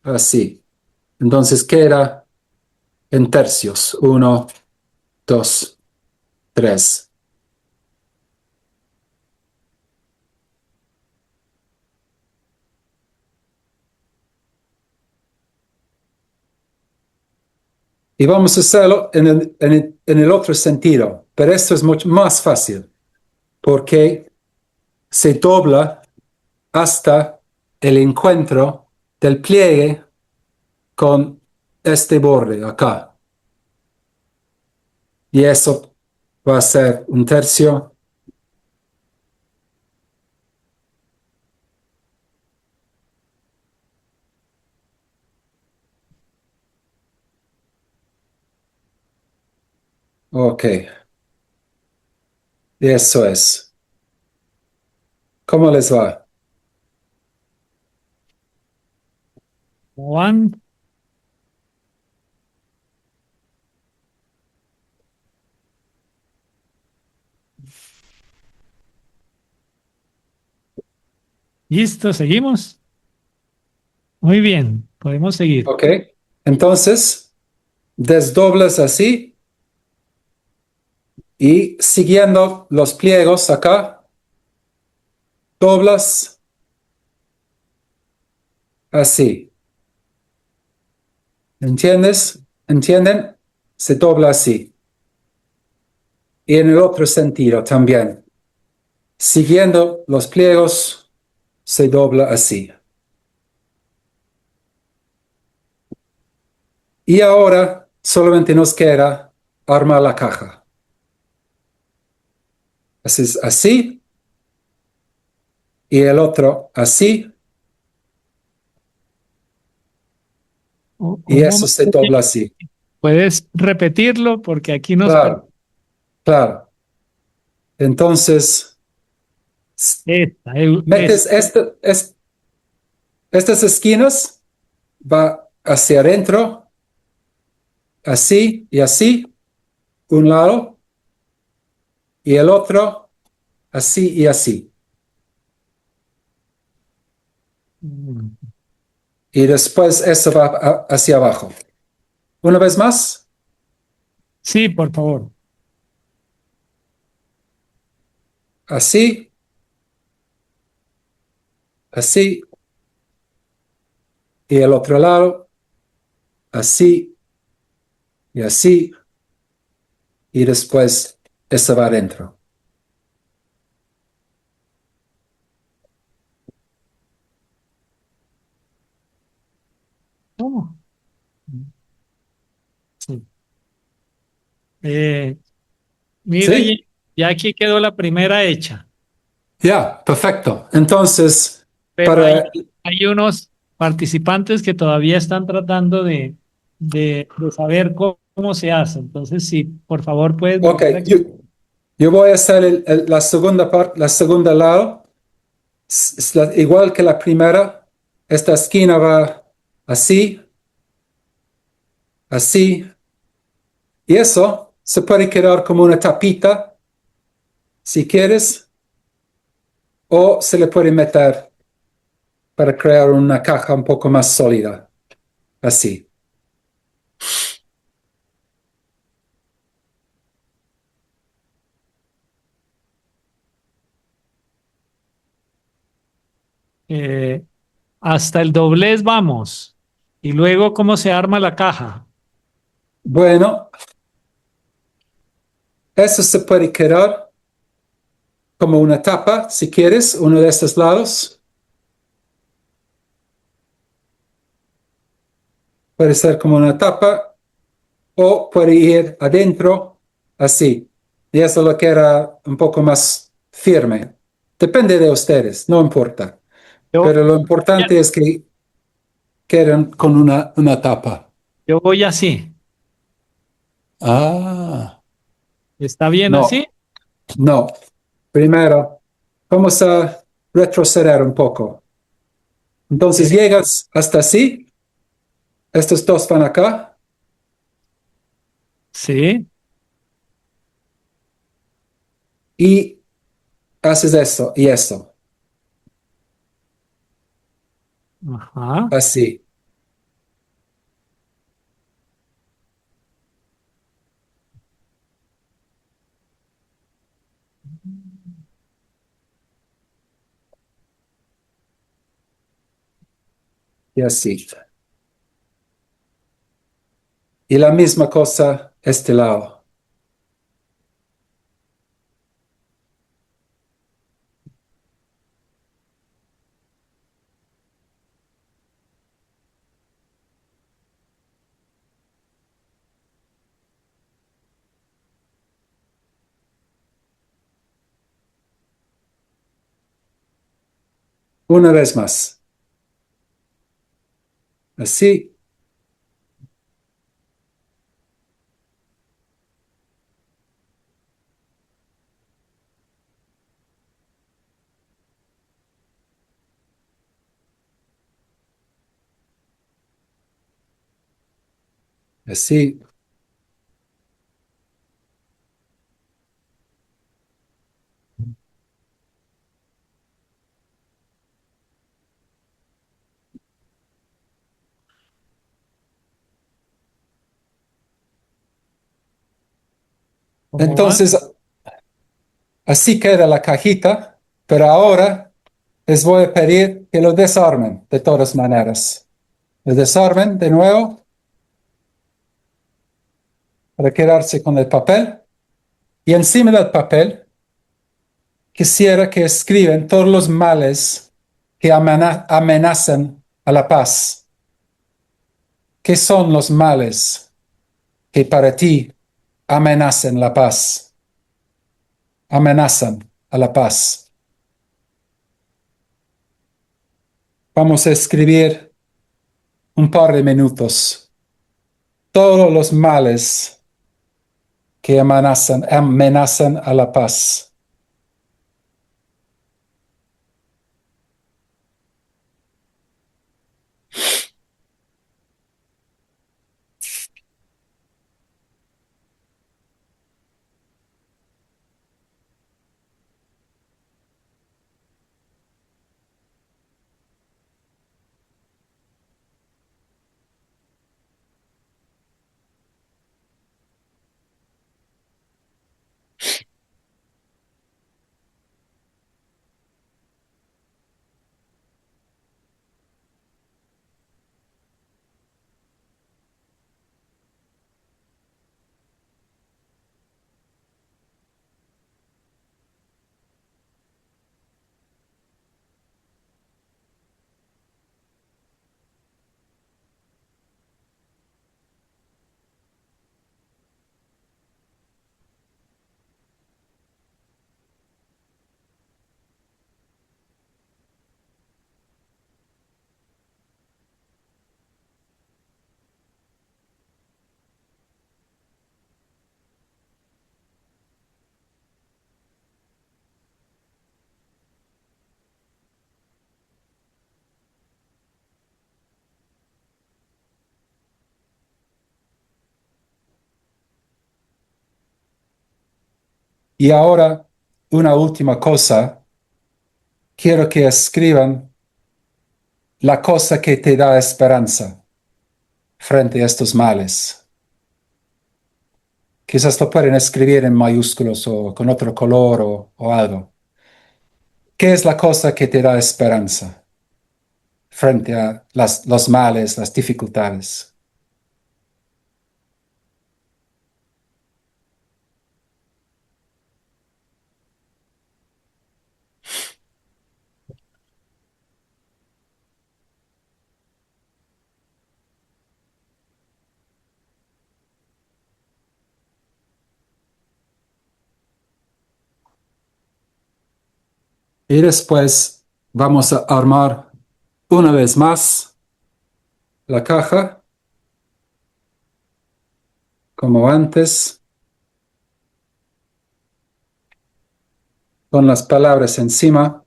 Así. Entonces queda en tercios. Uno, dos, tres. Y vamos a hacerlo en el otro sentido, pero esto es mucho más fácil porque se dobla hasta el encuentro del pliegue con este borde acá. Y eso va a ser un tercio. Ok, y eso es. ¿Cómo les va? Juan, listo, seguimos. Muy bien, podemos seguir. Ok, entonces desdoblas así y siguiendo los pliegos acá, doblas así. ¿Entiendes? ¿Entienden? Se dobla así. Y en el otro sentido también. Siguiendo los pliegos, se dobla así. Y ahora solamente nos queda armar la caja. Haces así y el otro así y Un eso se momento, dobla James. así. ¿Puedes repetirlo? Porque aquí nos Claro, claro. Entonces, esta, metes estas esquinas, va hacia adentro, así y así, un lado, y el otro, así y así. Y después eso va hacia abajo. Una vez más, Sí, por favor. así, así, y el otro lado, así y así, y después eso va adentro. ¿Cómo? Sí. Eh, mire, ¿Sí? ya aquí quedó la primera hecha, Ya, perfecto. Entonces, pero para... hay unos participantes que todavía están tratando de saber cómo se hace. Entonces, sí, por favor, puedes Ok, volver a yo voy a hacer la segunda parte, la segunda lado, es igual que la primera. Esta esquina va así, así, y eso se puede quedar como una tapita, si quieres, o se le puede meter para crear una caja un poco más sólida, así. hasta el doblez vamos. Y luego, ¿cómo se arma la caja? Bueno, eso se puede quedar como una tapa, si quieres, uno de estos lados. Puede ser como una tapa o puede ir adentro así. Y eso lo queda un poco más firme. Depende de ustedes, no importa. Yo, Pero lo importante es que queden con una tapa. yo voy así. Ah, ¿Está bien así? no, no. Primero, vamos a retroceder un poco. Entonces Ok. llegas hasta así, estos dos van acá Sí. y haces esto y esto, Ajá. así, y así. Y la misma cosa este lado. Una vez más, así, así. ¿Cómo van? Entonces, así queda la cajita, pero ahora les voy a pedir que lo desarmen de todas maneras. Lo desarmen de nuevo para quedarse con el papel. Y encima del papel quisiera que escriben todos los males que amenazan a la paz. ¿Qué son los males que para ti amenazan la paz? Amenazan a la paz. Vamos a escribir un par de minutos. Todos los males que amenazan a la paz. Y ahora, una última cosa. Quiero que escriban la cosa que te da esperanza frente a estos males. Quizás lo pueden escribir en mayúsculos o con otro color o algo. ¿Qué es la cosa que te da esperanza frente a los males, las dificultades? Y después vamos a armar una vez más la caja, como antes, con las palabras encima.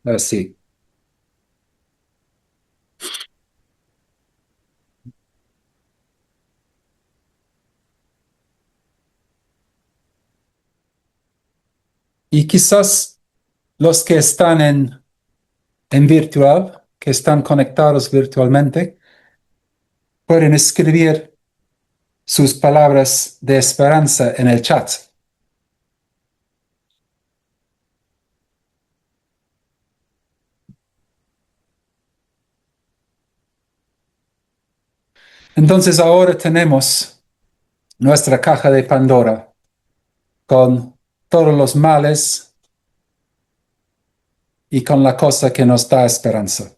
Así. Y quizás los que están en virtual, que están conectados virtualmente, pueden escribir sus palabras de esperanza en el chat. Entonces ahora tenemos nuestra caja de Pandora con todos los males y con la cosa que nos da esperanza.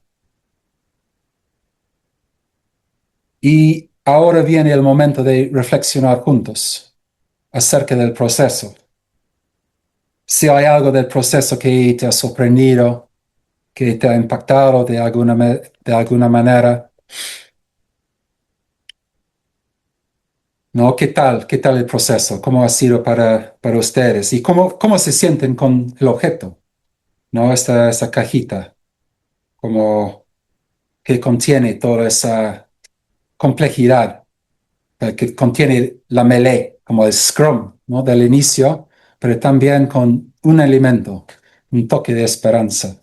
Y ahora viene el momento de reflexionar juntos acerca del proceso. Si hay algo del proceso que te ha sorprendido, que te ha impactado de alguna manera, ¿no? ¿Qué tal? ¿Qué tal el proceso? ¿Cómo ha sido para ustedes? ¿Y cómo se sienten con el objeto? ¿No? Esta cajita, como que contiene toda esa complejidad, que contiene la melee, como el Scrum, ¿no? Del inicio, pero también con un elemento, un toque de esperanza.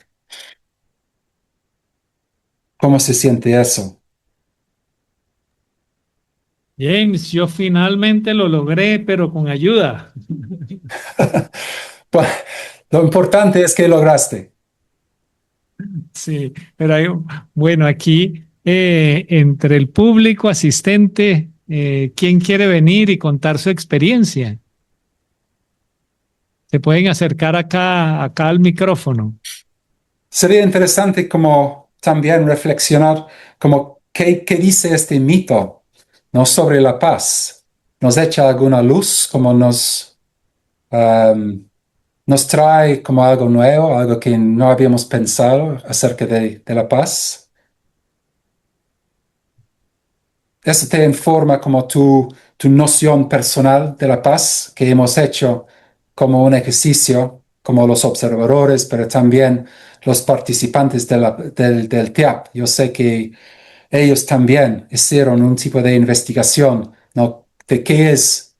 ¿Cómo se siente eso? James, yo finalmente lo logré, pero con ayuda. Pues, lo importante es que lograste. Sí, pero bueno, aquí entre el público asistente, ¿quién quiere venir y contar su experiencia? Se pueden acercar acá al micrófono. Sería interesante como también reflexionar como qué dice este mito, ¿no? Sobre la paz. ¿Nos echa alguna luz? Como nos trae como algo nuevo, algo que no habíamos pensado acerca de la paz? Eso te informa como tu noción personal de la paz que hemos hecho como un ejercicio, como los observadores, pero también los participantes del TEAP. Yo sé que ellos también hicieron un tipo de investigación, ¿no? De qué es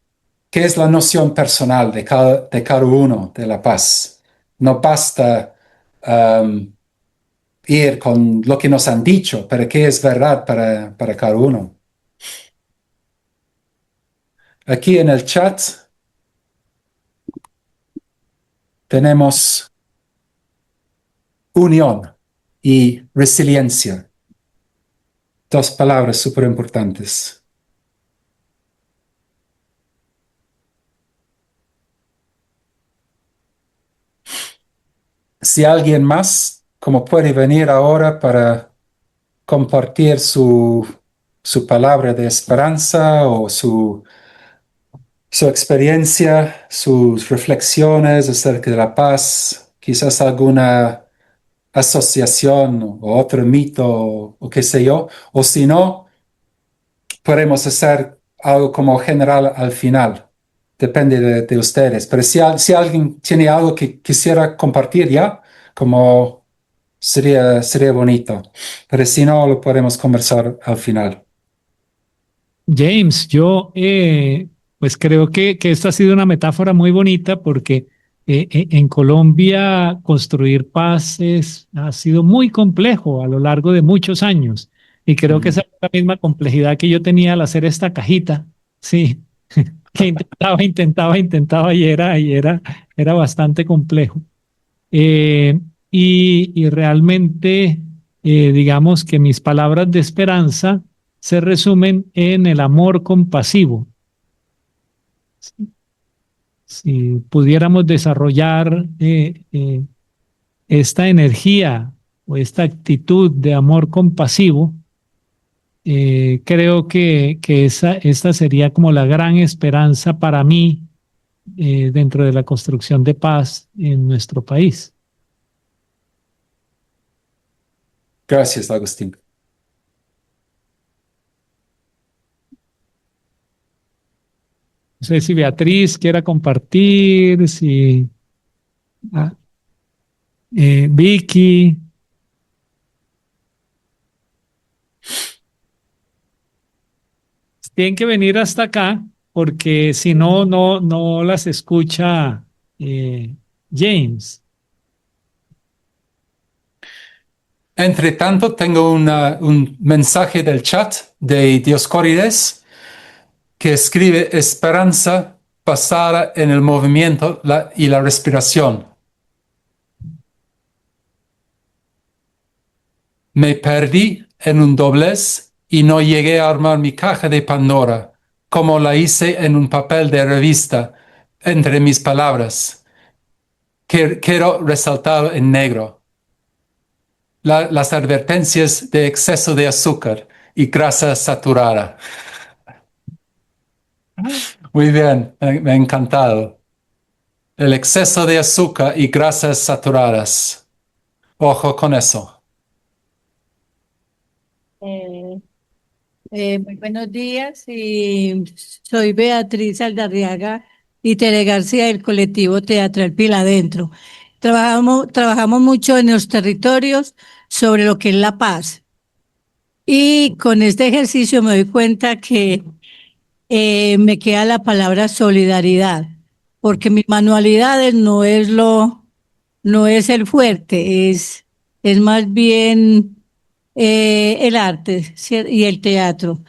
la noción personal de cada uno de la paz. No basta um, ir con lo que nos han dicho, pero qué es verdad para cada uno. Aquí en el chat tenemos unión y resiliencia, dos palabras súper importantes. Si alguien más, como puede venir ahora para compartir su palabra de esperanza o su experiencia, sus reflexiones acerca de la paz, quizás alguna asociación o otro mito o qué sé yo, o si no, podemos hacer algo como general al final. Depende de ustedes. Pero si alguien tiene algo que quisiera compartir ya, como sería bonito. Pero si no, lo podemos conversar al final. James, yo pues creo que esta ha sido una metáfora muy bonita porque en Colombia construir paz ha sido muy complejo a lo largo de muchos años y creo que esa es la misma complejidad que yo tenía al hacer esta cajita, sí, que intentaba era bastante complejo. Eh, y realmente, digamos que mis palabras de esperanza se resumen en el amor compasivo. Si pudiéramos desarrollar esta energía o esta actitud de amor compasivo, creo que esta sería como la gran esperanza para mí dentro de la construcción de paz en nuestro país. Gracias, Agustín. No sé si Beatriz quiera compartir, si ah, Vicky. Tienen que venir hasta acá porque si no, no las escucha James. Entre tanto, tengo un mensaje del chat de Dioscórides que escribe esperanza basada en el movimiento y la respiración. Me perdí en un doblez y no llegué a armar mi caja de Pandora, como la hice en un papel de revista, entre mis palabras. Quiero resaltar en negro las advertencias de exceso de azúcar y grasa saturada. Muy bien, me ha encantado. El exceso de azúcar y grasas saturadas. Ojo con eso. Eh, Muy buenos días, y soy Beatriz Aldarriaga y Tere García del colectivo Teatral Piel Adentro. Trabajamos mucho en los territorios sobre lo que es la paz. Y con este ejercicio me doy cuenta que me queda la palabra solidaridad, porque mis manualidades no es el fuerte, es más bien el arte y el teatro.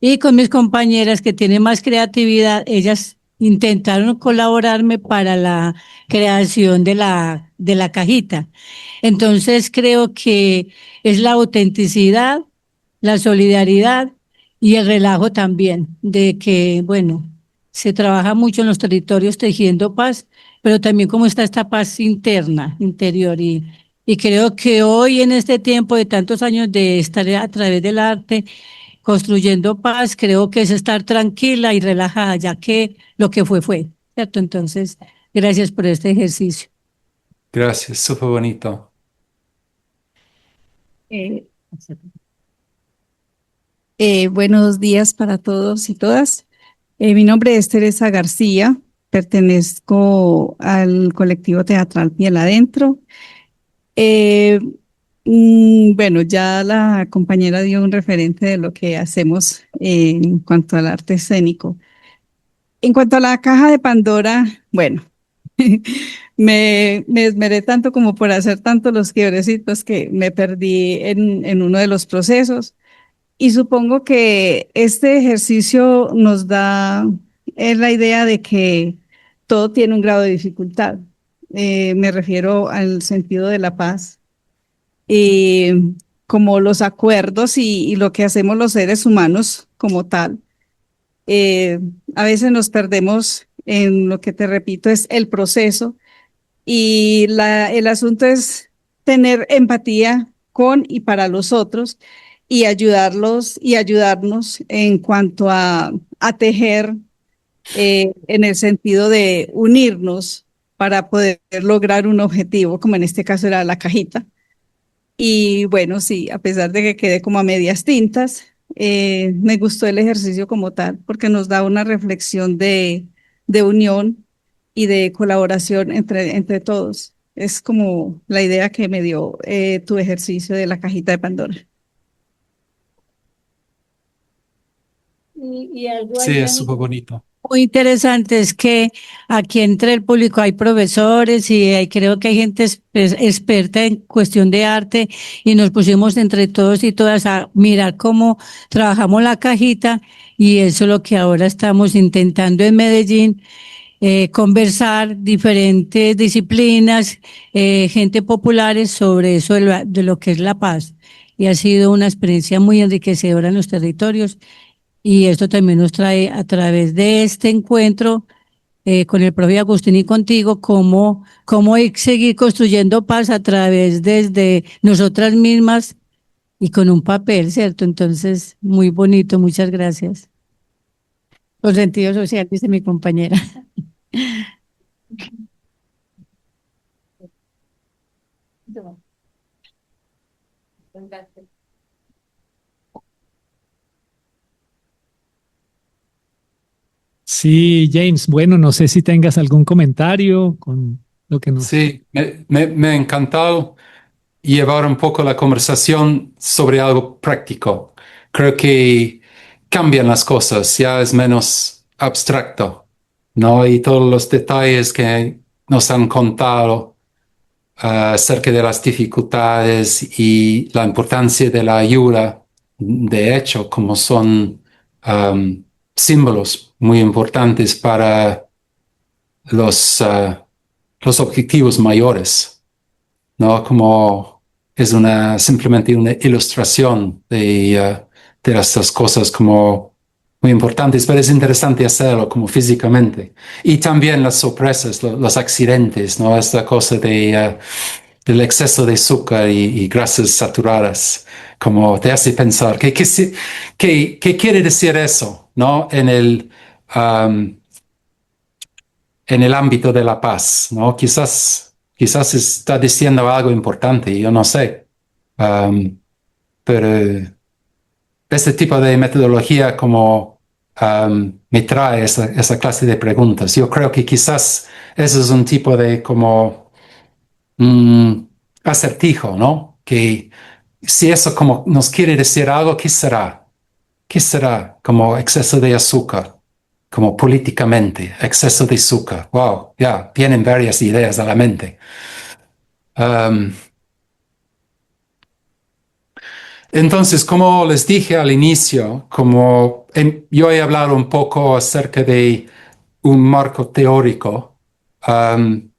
Y con mis compañeras que tienen más creatividad, ellas intentaron colaborarme para la creación de la cajita. Entonces creo que es la autenticidad, la solidaridad y el relajo también, de que, bueno, se trabaja mucho en los territorios tejiendo paz, pero también cómo está esta paz interna, interior. Y creo que hoy en este tiempo de tantos años de estar a través del arte construyendo paz, creo que es estar tranquila y relajada, ya que lo que fue, ¿cierto? Entonces, gracias por este ejercicio. Gracias, súper bonito. Eh, Buenos días para todos y todas. Mi nombre es Teresa García, pertenezco al colectivo teatral Piel Adentro. Eh, bueno, ya la compañera dio un referente de lo que hacemos en cuanto al arte escénico. En cuanto a la caja de Pandora, bueno, me esmeré tanto como por hacer tanto los quiebrecitos que me perdí en uno de los procesos. Y supongo que este ejercicio nos da la idea de que todo tiene un grado de dificultad. Me refiero al sentido de la paz, como los acuerdos y lo que hacemos los seres humanos como tal. Eh, a veces nos perdemos en lo que te repito es el proceso y el asunto es tener empatía con y para los otros y ayudarlos y ayudarnos en cuanto a tejer en el sentido de unirnos para poder lograr un objetivo, como en este caso era la cajita. Y bueno, sí, a pesar de que quedé como a medias tintas, me gustó el ejercicio como tal, porque nos da una reflexión de unión y de colaboración entre todos. Es como la idea que me dio tu ejercicio de la cajita de Pandora. y algo Sí, ahí es súper bonito. muy interesante es que aquí entre el público hay profesores y creo que hay gente experta en cuestión de arte y nos pusimos entre todos y todas a mirar cómo trabajamos la cajita y eso es lo que ahora estamos intentando en Medellín, conversar diferentes disciplinas, gente populares sobre eso de lo que es la paz. Y ha sido una experiencia muy enriquecedora en los territorios. Y esto también nos trae a través de este encuentro con el profe Agustín y contigo, cómo seguir construyendo paz a través desde nosotras mismas y con un papel, ¿cierto? Entonces, muy bonito, muchas gracias. Con sentido social, dice mi compañera. Sí, James, bueno, no sé si tengas algún comentario con lo que nos... Sí, me ha encantado llevar un poco la conversación sobre algo práctico. Creo que cambian las cosas, ya es menos abstracto, ¿no? Y todos los detalles que nos han contado acerca de las dificultades y la importancia de la ayuda, de hecho, como son símbolos muy importantes para los objetivos mayores, ¿no? Como es simplemente una ilustración de estas cosas como muy importantes, pero es interesante hacerlo como físicamente. Y también las sorpresas, los accidentes, ¿no? Esta cosa del exceso de azúcar y grasas saturadas, como te hace pensar, ¿qué quiere decir eso, ¿no? Um, en el ámbito de la paz, ¿no? Quizás está diciendo algo importante, yo no sé. Pero este tipo de metodología como me trae esa clase de preguntas. Yo creo que quizás eso es un tipo de como mm, acertijo, ¿no? Que si eso como nos quiere decir algo, ¿qué será? ¿Qué será? Como exceso de azúcar, como políticamente, exceso de azúcar. Wow, ya, vienen varias ideas a la mente. Um, entonces, como les dije al inicio, yo he hablado un poco acerca de un marco teórico. um,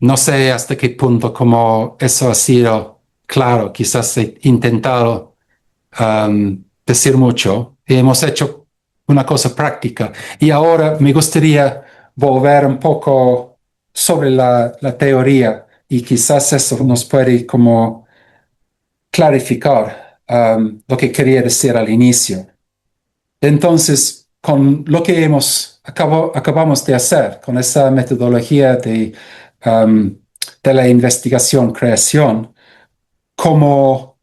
no sé hasta qué punto como eso ha sido claro, quizás he intentado decir mucho. Hemos hecho una cosa práctica y ahora me gustaría volver un poco sobre la teoría y quizás eso nos puede como clarificar lo que quería decir al inicio. Entonces, con lo que acabamos de hacer, con esa metodología de la investigación-creación, como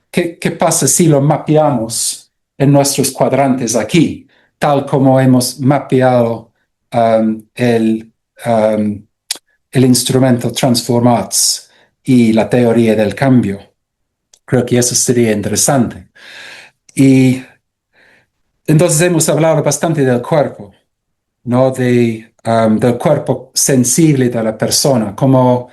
¿qué pasa si lo mapeamos en nuestros cuadrantes aquí, tal como hemos mapeado um, el instrumento Transformats y la teoría del cambio? Creo que eso sería interesante. Y entonces hemos hablado bastante del cuerpo, ¿no? Del cuerpo sensible de la persona, cómo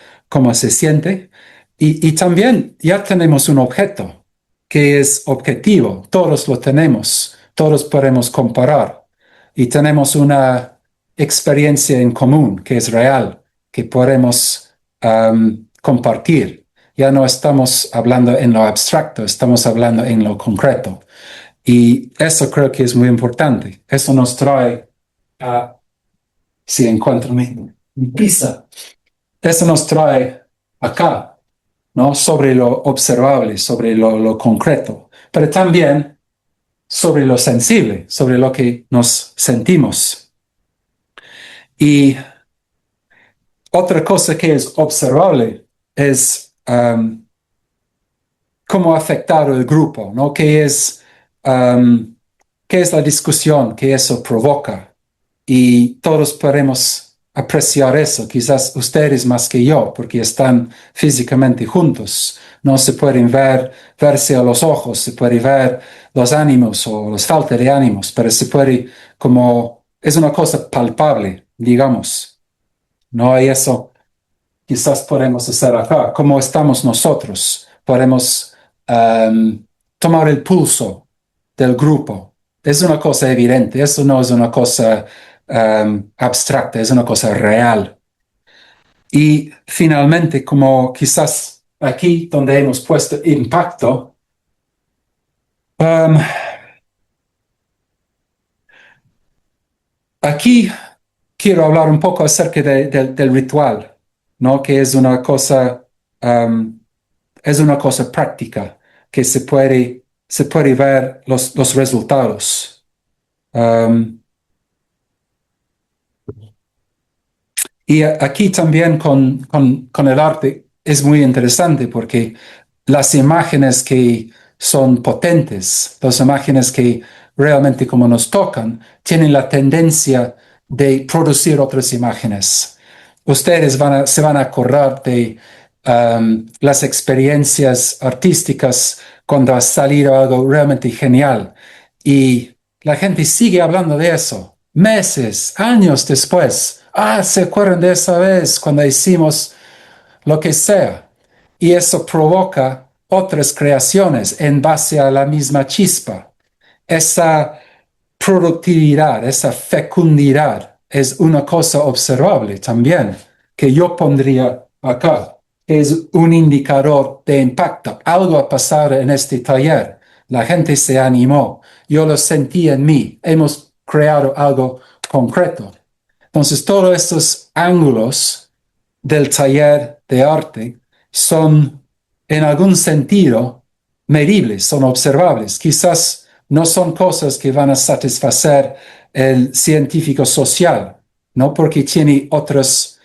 se siente. Y también ya tenemos un objeto que es objetivo, todos lo tenemos, todos podemos comparar. Y tenemos una experiencia en común que es real, que podemos compartir. Ya no estamos hablando en lo abstracto, estamos hablando en lo concreto. Y eso creo que es muy importante. Eso nos trae a si encuentro mi pizza. Eso nos trae acá, ¿no? Sobre lo observable, sobre lo concreto, pero también sobre lo sensible, sobre lo que nos sentimos. Y otra cosa que es observable es cómo ha afectado el grupo, ¿no? ¿Qué es la discusión que eso provoca? Y todos podemos apreciar eso, quizás ustedes más que yo, porque están físicamente juntos. No se pueden verse a los ojos, se puede ver los ánimos o las faltas de ánimos, pero se puede es una cosa palpable, digamos. No hay eso, quizás podemos hacer acá. ¿Cómo estamos nosotros? Podemos tomar el pulso del grupo. Es una cosa evidente, eso no es una cosa abstracta, es una cosa real. Y finalmente, como quizás aquí donde hemos puesto impacto, aquí quiero hablar un poco acerca del ritual, ¿no? Que es una cosa práctica, que se puede ver los resultados. Y aquí también con el arte es muy interesante porque las imágenes que son potentes, las imágenes que realmente como nos tocan, tienen la tendencia de producir otras imágenes. Ustedes se van a acordar de las experiencias artísticas cuando ha salido algo realmente genial y la gente sigue hablando de eso meses, años después. ¿Se acuerdan de esa vez cuando hicimos lo que sea? Y eso provoca otras creaciones en base a la misma chispa. Esa productividad, esa fecundidad es una cosa observable también, que yo pondría acá. Es un indicador de impacto. Algo ha pasado en este taller. La gente se animó. Yo lo sentí en mí. Hemos creado algo concreto. Entonces, todos estos ángulos del taller de arte son, en algún sentido, medibles, son observables. Quizás no son cosas que van a satisfacer el científico social, ¿no? Porque tiene otros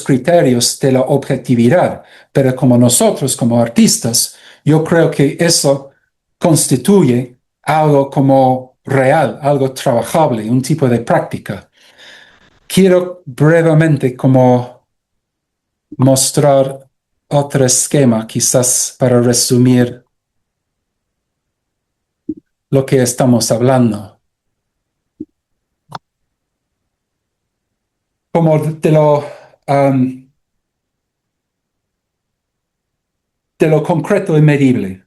criterios de la objetividad. Pero como nosotros, como artistas, yo creo que eso constituye algo como real, algo trabajable, un tipo de práctica. Quiero brevemente como mostrar otro esquema, quizás para resumir lo que estamos hablando. Como de lo concreto y medible.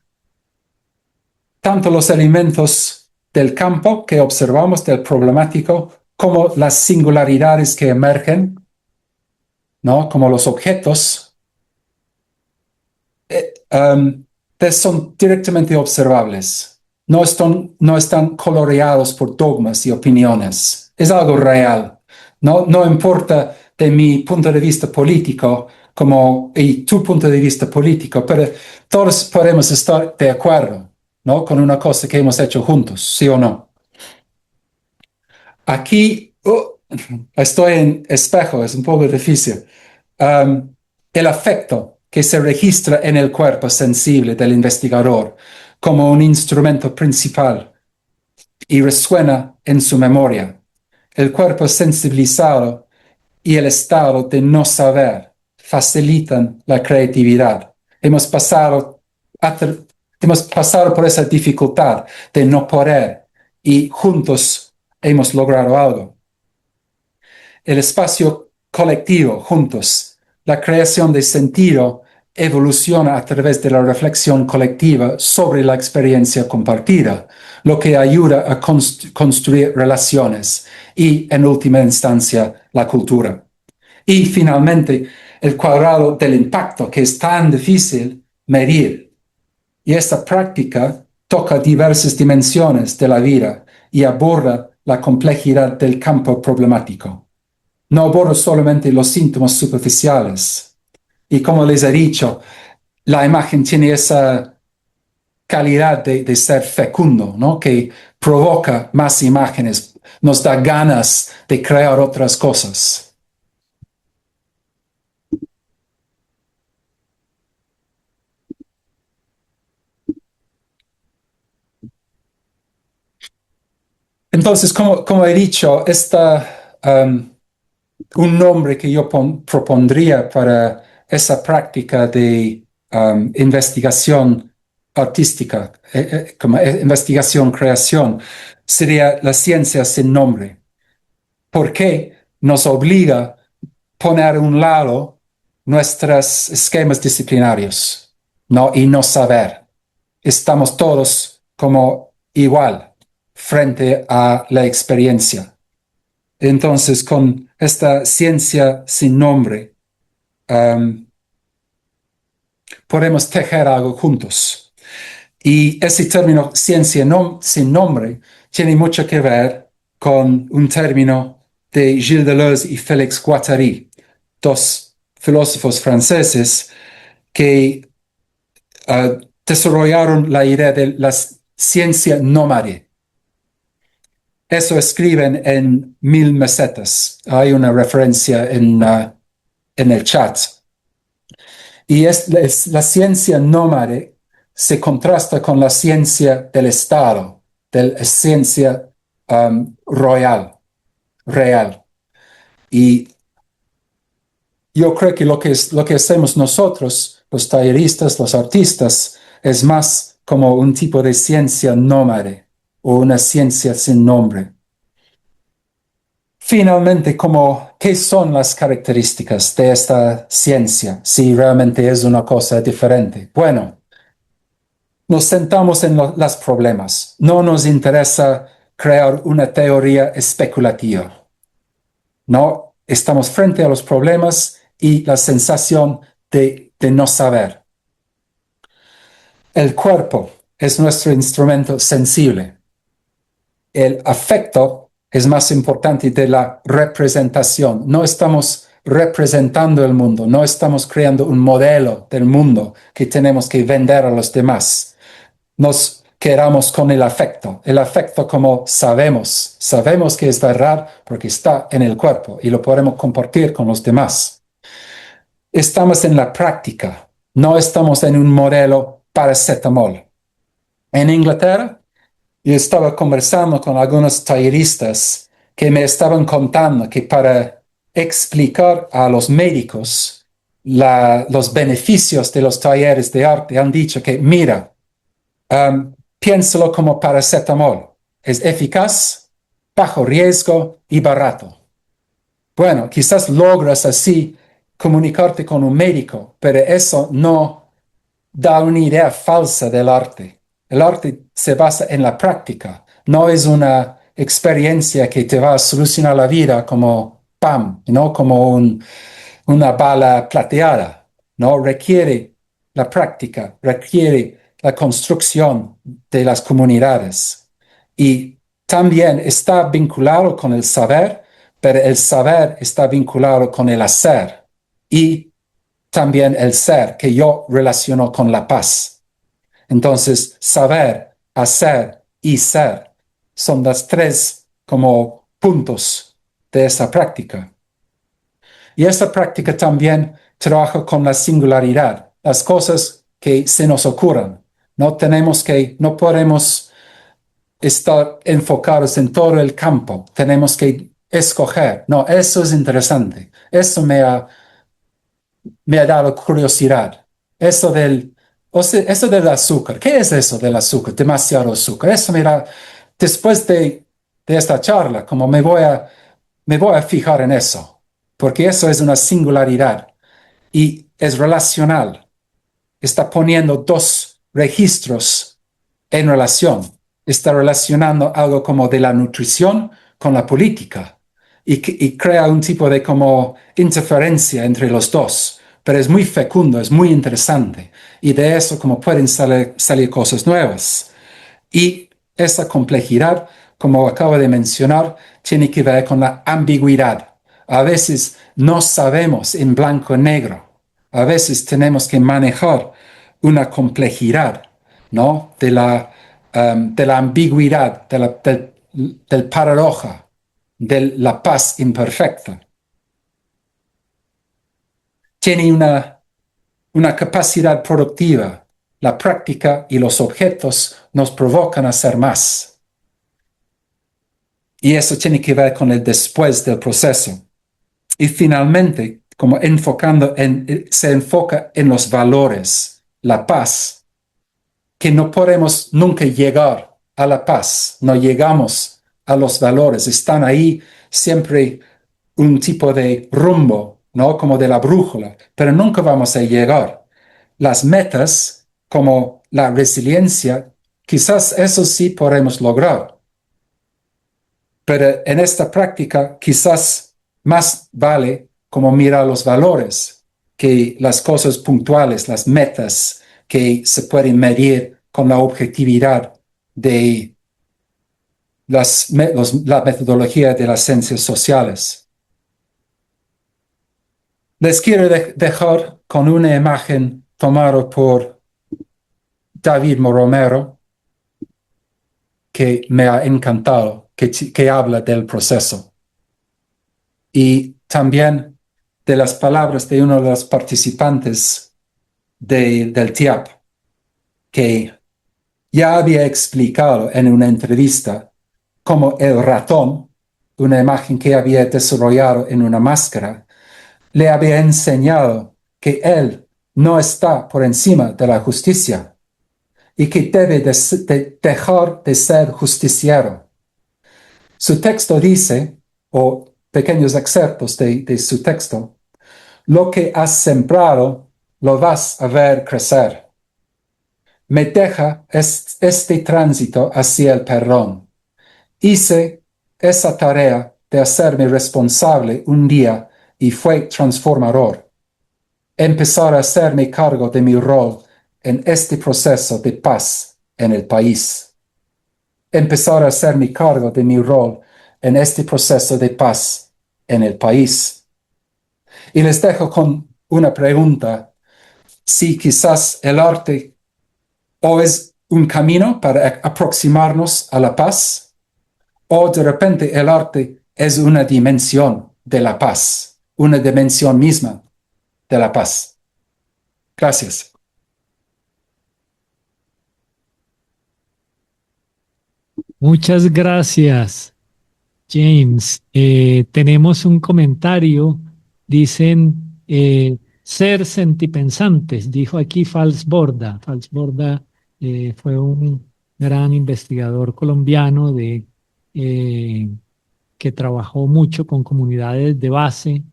Tanto los elementos del campo que observamos, del problemático, como las singularidades que emergen, ¿no? Como los objetos, son directamente observables. No están coloreados por dogmas y opiniones. Es algo real. No importa de mi punto de vista político y tu punto de vista político, pero todos podemos estar de acuerdo, ¿no? Con una cosa que hemos hecho juntos, ¿sí o no? Aquí estoy en espejo, es un poco difícil. El afecto que se registra en el cuerpo sensible del investigador como un instrumento principal y resuena en su memoria. El cuerpo sensibilizado y el estado de no saber facilitan la creatividad. Hemos pasado por esa dificultad de no poder y juntos hemos logrado algo. El espacio colectivo, juntos, la creación de sentido evoluciona a través de la reflexión colectiva sobre la experiencia compartida, lo que ayuda a construir relaciones y, en última instancia, la cultura. Y, finalmente, el cuadrado del impacto, que es tan difícil medir. Y esta práctica toca diversas dimensiones de la vida y aborda la complejidad del campo problemático. No abordo solamente los síntomas superficiales. Y como les he dicho, la imagen tiene esa calidad de ser fecundo, ¿no? Que provoca más imágenes, nos da ganas de crear otras cosas. Entonces, como he dicho, un nombre que yo propondría para esa práctica de investigación artística, como investigación, creación, sería la ciencia sin nombre. Porque nos obliga a poner a un lado nuestros esquemas disciplinarios, ¿no? Y no saber. Estamos todos como igual frente a la experiencia. Entonces, con esta ciencia sin nombre, podemos tejer algo juntos. Y ese término ciencia sin nombre tiene mucho que ver con un término de Gilles Deleuze y Félix Guattari, dos filósofos franceses que desarrollaron la idea de la ciencia nómade. Eso escriben en 1000 mesetas. Hay una referencia en el chat. Y la ciencia nómade se contrasta con la ciencia del Estado, de la ciencia real. Y yo creo que lo que hacemos nosotros, los talleristas, los artistas, es más como un tipo de ciencia nómade o una ciencia sin nombre. Finalmente, ¿qué son las características de esta ciencia? Si realmente es una cosa diferente. Bueno, nos sentamos en los problemas. No nos interesa crear una teoría especulativa. No, estamos frente a los problemas y la sensación de no saber. El cuerpo es nuestro instrumento sensible. El afecto es más importante de la representación. No estamos representando el mundo, no estamos creando un modelo del mundo que tenemos que vender a los demás. Nos quedamos con el afecto como sabemos que es verdad porque está en el cuerpo y lo podemos compartir con los demás. Estamos en la práctica, no estamos en un modelo paracetamol. En Inglaterra, yo estaba conversando con algunos talleristas que me estaban contando que para explicar a los médicos los beneficios de los talleres de arte han dicho que, mira, piénsalo como paracetamol. Es eficaz, bajo riesgo y barato. Bueno, quizás logras así comunicarte con un médico, pero eso no da una idea falsa del arte. El arte se basa en la práctica, no es una experiencia que te va a solucionar la vida como ¡pam!, ¿no? Como una bala plateada, ¿no? Requiere la práctica, requiere la construcción de las comunidades. Y también está vinculado con el saber, pero el saber está vinculado con el hacer y también el ser, que yo relaciono con la paz. Entonces, saber, hacer y ser son las tres como puntos de esa práctica. Y esta práctica también trabaja con la singularidad, las cosas que se nos ocurran. No podemos estar enfocados en todo el campo, tenemos que escoger. No, eso es interesante. Eso me ha dado curiosidad. Eso del azúcar. ¿Qué es eso del azúcar? Demasiado azúcar. Eso mira, después de esta charla, como me voy a fijar en eso, porque eso es una singularidad y es relacional. Está poniendo dos registros en relación. Está relacionando algo como de la nutrición con la política y crea un tipo de como interferencia entre los dos. Pero es muy fecundo, es muy interesante. Y de eso como pueden salir cosas nuevas. Y esa complejidad, como acabo de mencionar, tiene que ver con la ambigüedad. A veces no sabemos en blanco y negro. A veces tenemos que manejar una complejidad, ¿no? De la ambigüedad, del paradoja, de la paz imperfecta. Tiene una capacidad productiva. La práctica y los objetos nos provocan a hacer más. Y eso tiene que ver con el después del proceso. Y finalmente, como se enfoca en los valores, la paz, que no podemos nunca llegar a la paz, no llegamos a los valores, están ahí siempre un tipo de rumbo, ¿no? Como de la brújula, pero nunca vamos a llegar. Las metas, como la resiliencia, quizás eso sí podemos lograr. Pero en esta práctica quizás más vale como mirar los valores que las cosas puntuales, las metas que se pueden medir con la objetividad de la metodología de las ciencias sociales. Les quiero dejar con una imagen tomada por David Romero, que me ha encantado, que habla del proceso. Y también de las palabras de uno de los participantes del TIAP, que ya había explicado en una entrevista cómo el ratón, una imagen que había desarrollado en una máscara, le había enseñado que él no está por encima de la justicia y que debe dejar de ser justiciero. Su texto dice, o pequeños excerptos de su texto, lo que has sembrado lo vas a ver crecer. Me deja este tránsito hacia el perdón. Hice esa tarea de hacerme responsable un día y fue transformador. Empezar a hacerme cargo de mi rol en este proceso de paz en el país. Empezar a hacerme cargo de mi rol en este proceso de paz en el país. Y les dejo con una pregunta. Si quizás el arte o es un camino para aproximarnos a la paz, o de repente el arte es una dimensión de la paz, una dimensión misma de la paz. Gracias. Muchas gracias, James. Tenemos un comentario. Dicen ser sentipensantes, dijo aquí Falsborda. Falsborda fue un gran investigador colombiano eh, que trabajó mucho con comunidades de base.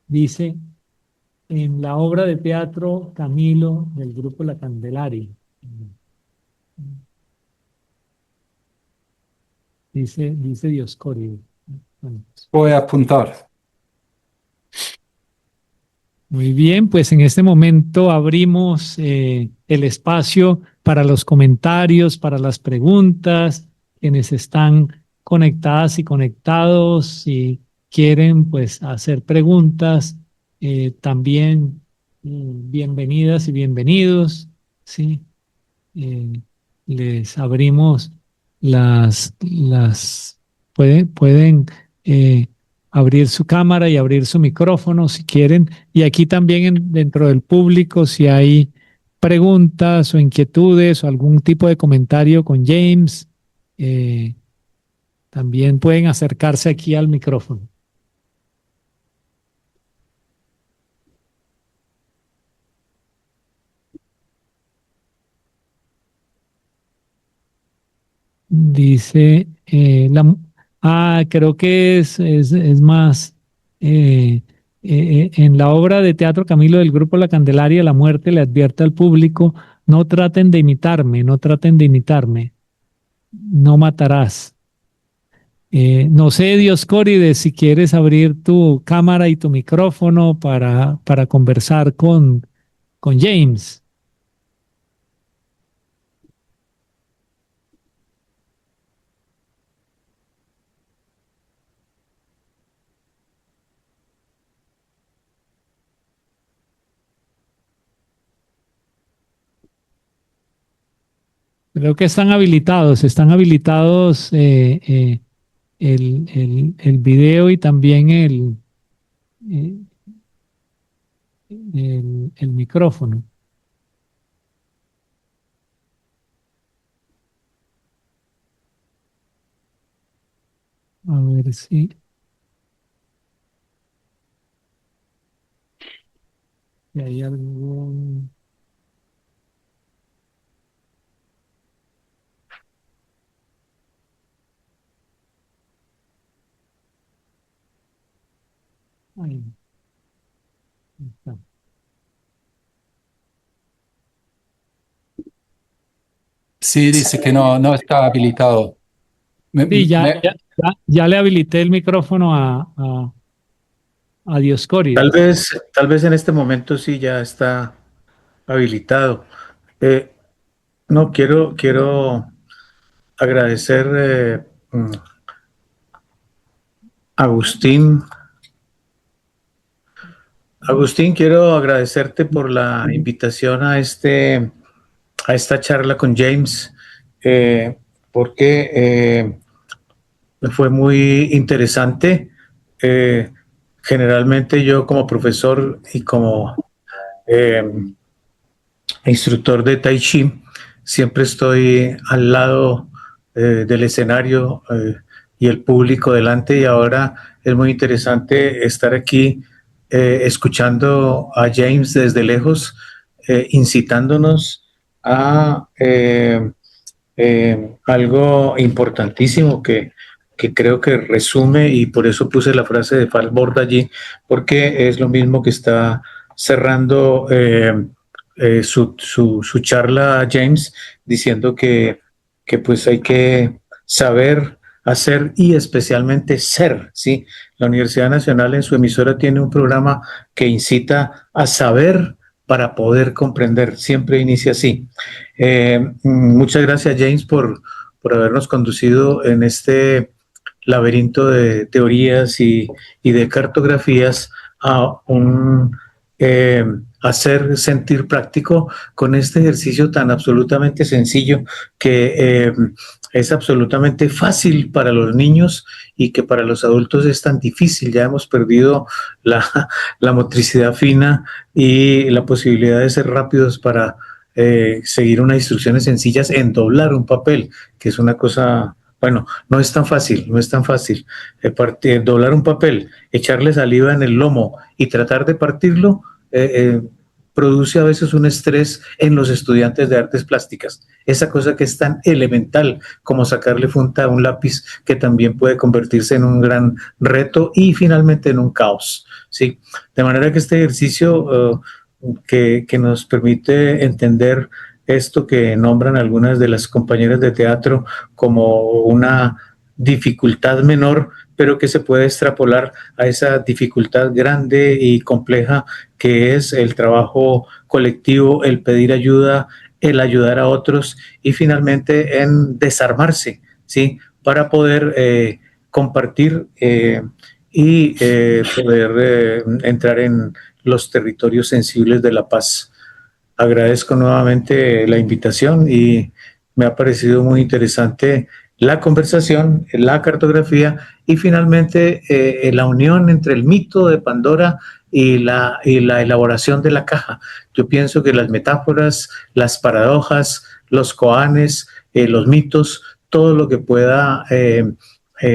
Dice en la obra de teatro Camilo del grupo La Candelaria. Dice Dioscórides. Bueno, Voy a apuntar. muy bien, pues en este momento abrimos el espacio para los comentarios, para las preguntas, quienes están conectadas y conectados, si quieren pues hacer preguntas, también bienvenidas y bienvenidos, ¿sí? Eh, Les abrimos pueden abrir su cámara y abrir su micrófono si quieren. Y aquí también dentro del público, si hay preguntas o inquietudes o algún tipo de comentario con James, también pueden acercarse aquí al micrófono. Dice, creo que es más, en la obra de teatro Camilo del grupo La Candelaria, la muerte le advierte al público, no traten de imitarme, no traten de imitarme, no matarás. No sé, Dioscórides, si quieres abrir tu cámara y tu micrófono para conversar con James. Creo que están habilitados el video y también eh, el micrófono. A ver si hay algún... Ahí está. Sí, dice que no está habilitado. Sí, ya le habilité el micrófono a Dioscórides. Tal vez en este momento sí ya está habilitado. No, quiero agradecer, Agustín. Agustín, quiero agradecerte por la invitación a esta charla con James, porque fue muy interesante. Generalmente yo como profesor y como instructor de Tai Chi, siempre estoy al lado del escenario y el público delante, y ahora es muy interesante estar aquí escuchando a James desde lejos, incitándonos a algo importantísimo que creo que resume, y por eso puse la frase de Falbord allí, porque es lo mismo que está cerrando su charla James, diciendo que pues hay que saber, hacer y especialmente ser, ¿sí? La Universidad Nacional en su emisora tiene un programa que incita a saber para poder comprender, siempre inicia así. Muchas gracias, James, por habernos conducido en este laberinto de teorías y de cartografías a un hacer sentir práctico con este ejercicio tan absolutamente sencillo que es absolutamente fácil para los niños y que para los adultos es tan difícil. Ya hemos perdido la motricidad fina y la posibilidad de ser rápidos para seguir unas instrucciones sencillas en doblar un papel, que es una cosa, bueno, no es tan fácil, no es tan fácil. Doblar un papel, echarle saliva en el lomo y tratar de partirlo, produce a veces un estrés en los estudiantes de artes plásticas. Esa cosa que es tan elemental como sacarle punta a un lápiz, que también puede convertirse en un gran reto y finalmente en un caos, ¿sí? De manera que este ejercicio que nos permite entender esto que nombran algunas de las compañeras de teatro como una dificultad menor, pero que se puede extrapolar a esa dificultad grande y compleja que es el trabajo colectivo, el pedir ayuda, el ayudar a otros y finalmente en desarmarse, ¿sí? Para poder compartir y poder entrar en los territorios sensibles de la paz. Agradezco nuevamente la invitación y me ha parecido muy interesante la conversación, la cartografía y finalmente la unión entre el mito de Pandora y la elaboración de la caja. Yo pienso que las metáforas, las paradojas, los koanes, los mitos, todo lo que pueda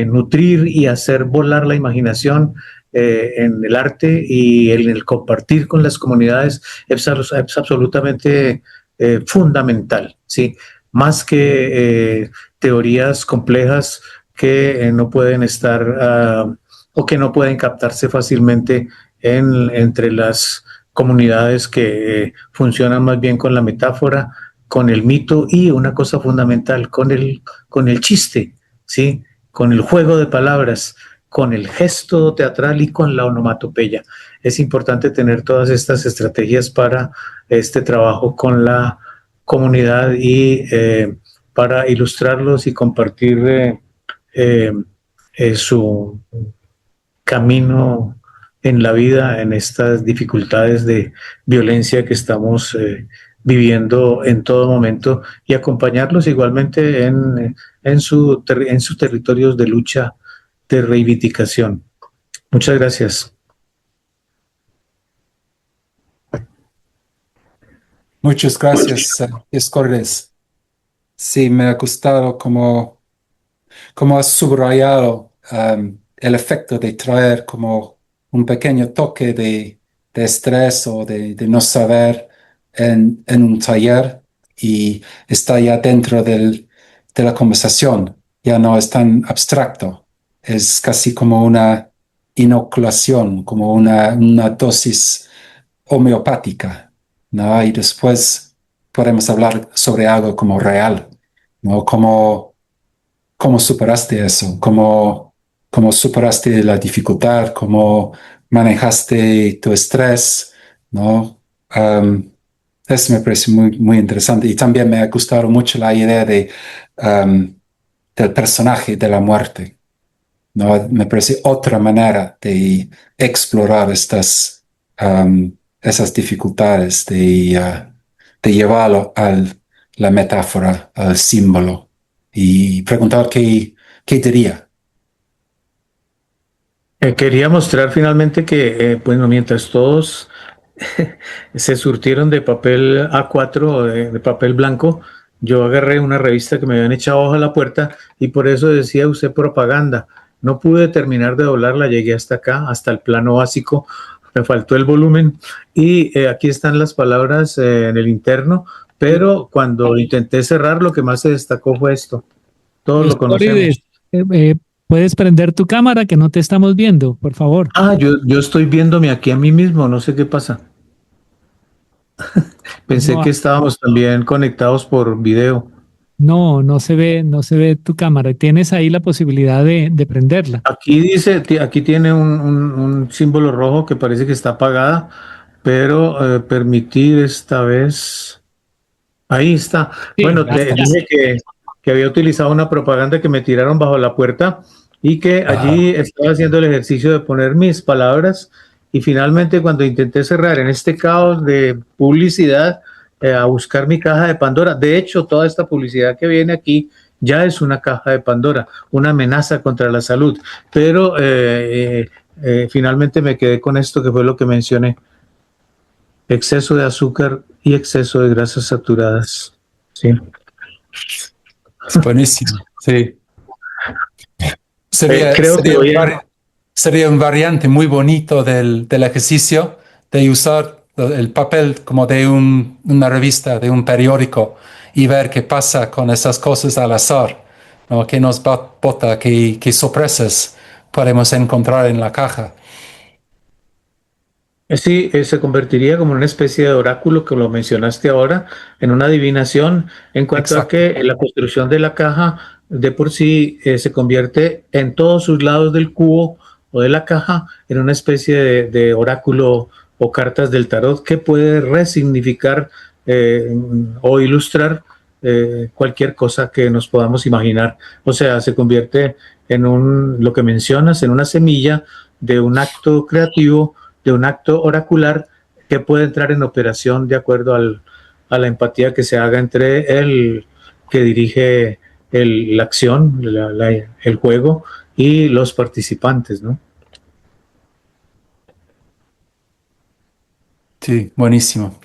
nutrir y hacer volar la imaginación en el arte y en el compartir con las comunidades es absolutamente fundamental, ¿sí? Más que teorías complejas que no pueden estar o que no pueden captarse fácilmente entre las comunidades que funcionan más bien con la metáfora, con el mito y una cosa fundamental, con el chiste, ¿sí? Con el juego de palabras, con el gesto teatral y con la onomatopeya. Es importante tener todas estas estrategias para este trabajo con la comunidad y para ilustrarlos y compartir su camino en la vida, en estas dificultades de violencia que estamos viviendo en todo momento, y acompañarlos igualmente en sus territorios de lucha, de reivindicación. Muchas gracias. Muchas gracias, Escorres. Sí, me ha gustado como has subrayado el efecto de traer como un pequeño toque de estrés o de no saber en un taller, y está ya dentro de la conversación, ya no es tan abstracto, es casi como una inoculación, como una dosis homeopática, ¿no? Y después podemos hablar sobre algo como real, ¿no? ¿Cómo superaste eso? ¿Cómo superaste la dificultad? ¿Cómo manejaste tu estrés? ¿No? Eso me parece muy, muy interesante. Y también me ha gustado mucho la idea de del personaje de la muerte. ¿No? Me parece otra manera de explorar esas dificultades, de llevarlo a la metáfora, al símbolo, y preguntar qué diría. Quería mostrar finalmente que, bueno, mientras todos se surtieron de papel A4, de papel blanco, yo agarré una revista que me habían echado abajo a la puerta y por eso decía usted propaganda. No pude terminar de doblarla, llegué hasta acá, hasta el plano básico, me faltó el volumen y aquí están las palabras en el interno, pero cuando intenté cerrar lo que más se destacó fue esto. Todos lo conocemos. ¿Puedes prender tu cámara que no te estamos viendo, por favor? Yo estoy viéndome aquí a mí mismo, no sé qué pasa. Pensé No, que estábamos también conectados por video. no se ve tu cámara. Tienes ahí la posibilidad de prenderla. Aquí dice, aquí tiene un símbolo rojo que parece que está apagada, pero permitir esta vez. Ahí está. Sí, Bueno, ahí está. dije que había utilizado una propaganda que me tiraron bajo la puerta y que allí estaba haciendo el ejercicio de poner mis palabras y finalmente cuando intenté cerrar en este caos de publicidad a buscar mi caja de Pandora, de hecho toda esta publicidad que viene aquí ya es una caja de Pandora, una amenaza contra la salud, pero finalmente me quedé con esto que fue lo que mencioné: exceso de azúcar y exceso de grasas saturadas. Sí. Es buenísimo, sí. Sería un variante muy bonito del ejercicio de usar el papel como de una revista, de un periódico, y ver qué pasa con esas cosas al azar, ¿no? ¿Qué nos bota, qué sorpresas podemos encontrar en la caja? Sí, se convertiría como una especie de oráculo que lo mencionaste ahora, en una adivinación en cuanto a que la construcción de la caja de por sí se convierte en todos sus lados del cubo o de la caja en una especie de oráculo o cartas del tarot que puede resignificar o ilustrar cualquier cosa que nos podamos imaginar. O sea, se convierte en lo que mencionas, en una semilla de un acto creativo, de un acto oracular que puede entrar en operación de acuerdo a la empatía que se haga entre el que dirige la acción, el juego y los participantes, ¿no? Sí, buenísimo.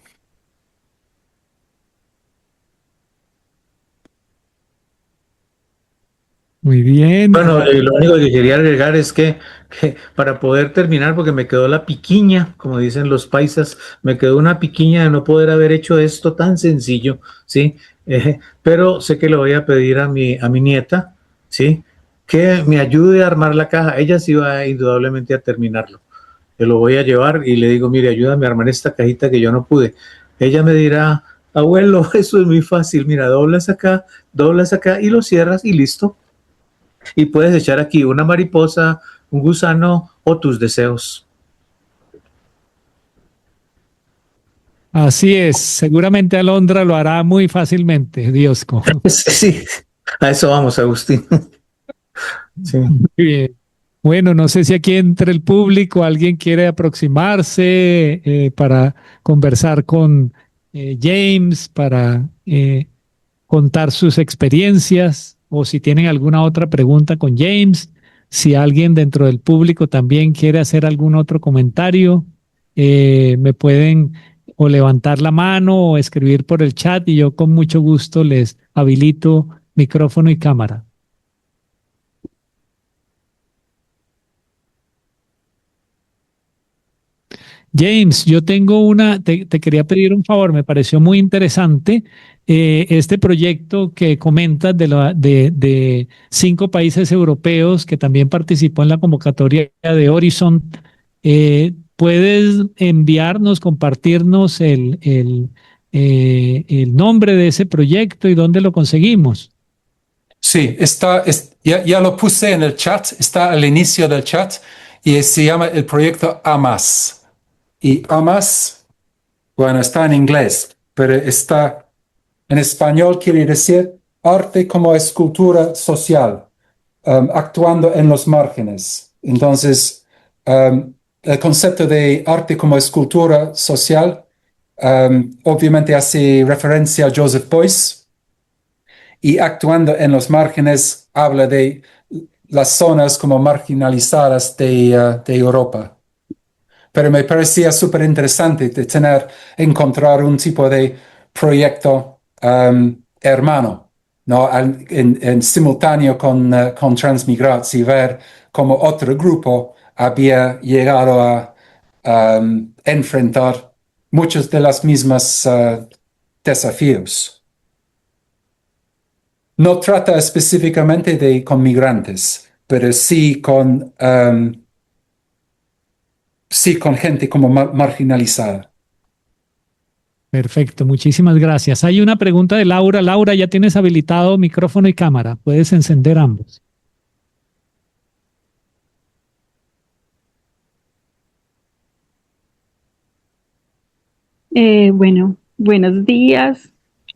Muy bien. Bueno, lo único que quería agregar es que para poder terminar, porque me quedó la piquiña, como dicen los paisas, me quedó una piquiña de no poder haber hecho esto tan sencillo, ¿sí? Pero sé que le voy a pedir a mi nieta, ¿sí? Que me ayude a armar la caja. Ella sí va indudablemente a terminarlo. Yo lo voy a llevar y le digo, mire, ayúdame a armar esta cajita que yo no pude. Ella me dirá, abuelo, eso es muy fácil, mira, doblas acá y lo cierras y listo. Y puedes echar aquí una mariposa, un gusano o tus deseos. Así es. Seguramente Alondra lo hará muy fácilmente, Diosco. Sí, a eso vamos, Agustín. Sí. Muy bien. Bueno, no sé si aquí entre el público alguien quiere aproximarse para conversar con James, para contar sus experiencias o si tienen alguna otra pregunta con James. Si alguien dentro del público también quiere hacer algún otro comentario, me pueden o levantar la mano o escribir por el chat y yo con mucho gusto les habilito micrófono y cámara. James, yo tengo te quería pedir un favor, me pareció muy interesante este proyecto que comentas de 5 países europeos que también participó en la convocatoria de Horizon. ¿Puedes enviarnos, compartirnos el nombre de ese proyecto y dónde lo conseguimos? Sí, ya lo puse en el chat, está al inicio del chat y se llama el proyecto AMAS. Y AMAS, bueno, está en inglés, pero está en español, quiere decir arte como escultura social, actuando en los márgenes. Entonces, el concepto de arte como escultura social obviamente hace referencia a Joseph Beuys, y actuando en los márgenes habla de las zonas como marginalizadas de Europa. Pero me parecía súper interesante de encontrar un tipo de proyecto hermano, ¿no? En simultáneo con Transmigrats, y ver cómo otro grupo había llegado a enfrentar muchos de los mismos desafíos. No trata específicamente con migrantes, pero sí con gente como marginalizada. Perfecto, muchísimas gracias. Hay una pregunta de Laura. Laura, ya tienes habilitado micrófono y cámara. Puedes encender ambos. Bueno, buenos días.